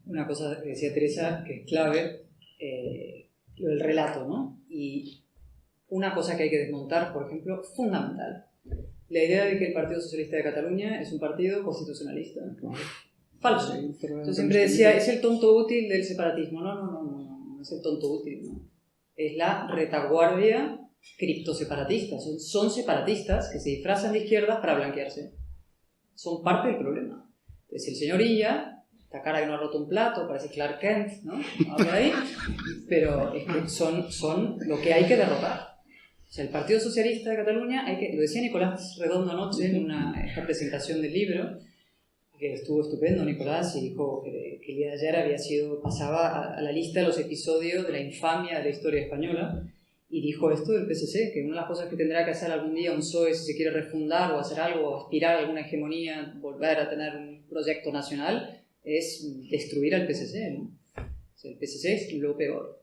[SPEAKER 3] Una cosa que decía Teresa, que es clave, lo del relato, ¿no? Y una cosa que hay que desmontar, por ejemplo, fundamental. La idea de que el Partido Socialista de Cataluña es un partido constitucionalista. Falso. Yo siempre decía, es el tonto útil del separatismo. No es el tonto útil, ¿no? Es la retaguardia criptoseparatista. Son separatistas que se disfrazan de izquierdas para blanquearse. Son parte del problema. Entonces, el señor Illa, esta cara que no ha roto un plato, parece Clark Kent, ¿no? Por ahí, pero es que son lo que hay que derrotar. O sea, el Partido Socialista de Cataluña, lo decía Nicolás Redondo anoche en esta presentación del libro, que estuvo estupendo Nicolás, y dijo que el día de ayer pasaba a la lista de los episodios de la infamia de la historia española, y dijo esto del PSC, que una de las cosas que tendrá que hacer algún día un PSOE si se quiere refundar o hacer algo, o aspirar a alguna hegemonía, volver a tener un proyecto nacional, es destruir al PSC, ¿no? O sea, el PSC es lo peor.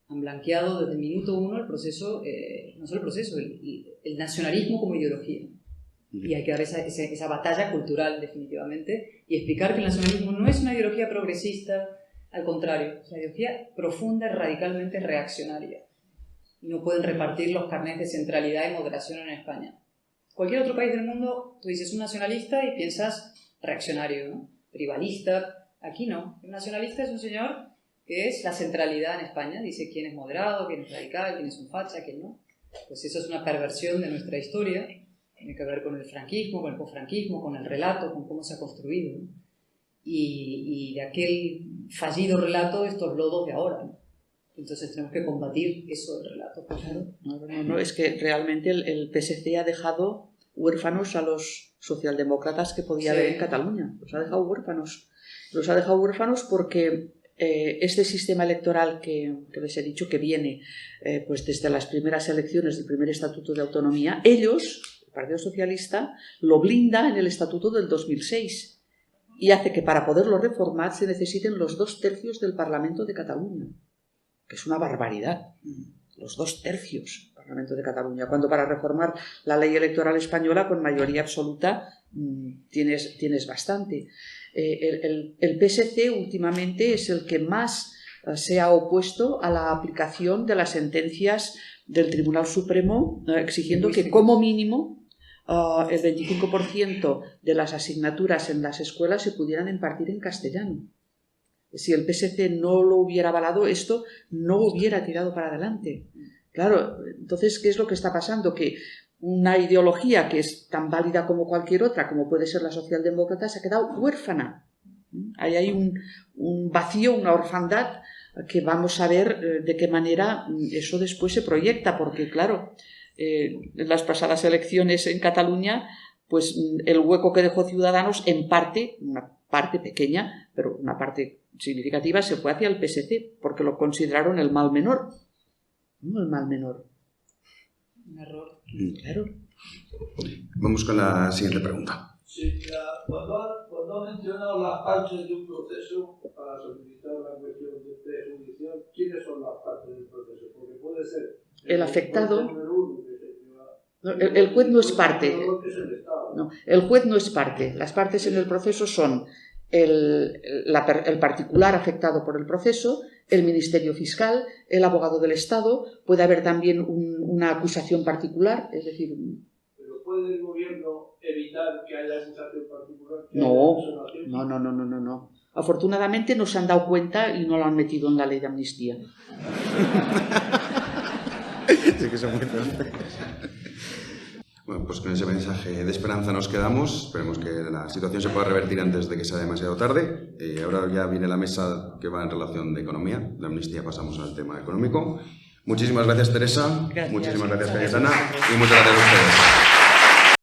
[SPEAKER 3] Han blanqueado desde el minuto 1 el proceso, no solo el proceso, el nacionalismo como ideología. Y hay que dar esa batalla cultural, definitivamente, y explicar que el nacionalismo no es una ideología progresista, al contrario, es una ideología profunda y radicalmente reaccionaria. Y no pueden repartir los carnets de centralidad y moderación en España. Cualquier otro país del mundo, tú dices un nacionalista y piensas reaccionario, ¿no? Tribalista. Aquí no. Un nacionalista es un señor que es la centralidad en España. Dice quién es moderado, quién es radical, quién es un facha, quién no. Pues eso es una perversión de nuestra historia. Tiene que ver con el franquismo, con el posfranquismo, con el relato, con cómo se ha construido, ¿no? Y de aquel fallido relato, estos lodos de ahora, ¿no? Entonces tenemos que combatir eso del relato. Claro.
[SPEAKER 2] No, es que realmente el PSC ha dejado huérfanos a los socialdemócratas que podía haber en Cataluña. Los ha dejado huérfanos. Los ha dejado huérfanos porque este sistema electoral que les he dicho que viene pues desde las primeras elecciones del primer Estatuto de Autonomía, ellos, el Partido Socialista, lo blinda en el Estatuto del 2006 y hace que para poderlo reformar se necesiten los 2/3 del Parlamento de Cataluña, que es una barbaridad. Los 2/3 para Parlamento de Cataluña, cuando para reformar la ley electoral española con mayoría absoluta tienes bastante. El PSC últimamente es el que más se ha opuesto a la aplicación de las sentencias del Tribunal Supremo, exigiendo que como mínimo el 25% de las asignaturas en las escuelas se pudieran impartir en castellano. Si el PSC no lo hubiera avalado, esto no hubiera tirado para adelante. Claro, entonces, ¿qué es lo que está pasando? Que una ideología que es tan válida como cualquier otra, como puede ser la socialdemócrata, se ha quedado huérfana. Ahí hay un vacío, una orfandad, que vamos a ver de qué manera eso después se proyecta, porque claro, en las pasadas elecciones en Cataluña, pues el hueco que dejó Ciudadanos, en parte, una parte pequeña, pero una parte significativa, se fue hacia el PSC, porque lo consideraron el mal menor. No el mal menor.
[SPEAKER 3] Un error.
[SPEAKER 2] Claro.
[SPEAKER 1] Vamos con la siguiente pregunta.
[SPEAKER 5] Sí, cuando ha mencionado las partes de un proceso para solicitar una cuestión de prejudicial, ¿quiénes son las partes del proceso? Porque puede ser
[SPEAKER 2] el afectado.
[SPEAKER 5] No,
[SPEAKER 2] el juez no es parte. No, el juez no es parte. Las partes en el proceso son el particular afectado por el proceso, el Ministerio Fiscal, el abogado del Estado. Puede haber también una acusación particular, es decir...
[SPEAKER 5] ¿Pero puede el gobierno evitar que haya acusación particular?
[SPEAKER 2] No. Afortunadamente no se han dado cuenta y no lo han metido en la ley de amnistía.
[SPEAKER 1] Sí que son muy perfectos. Bueno, pues con ese mensaje de esperanza nos quedamos. Esperemos que la situación se pueda revertir antes de que sea demasiado tarde. Ahora ya viene la mesa que va en relación de economía. De amnistía pasamos al tema económico. Muchísimas gracias, Teresa.
[SPEAKER 2] Gracias.
[SPEAKER 1] Muchísimas gracias, Cayetana. Y muchas gracias a ustedes.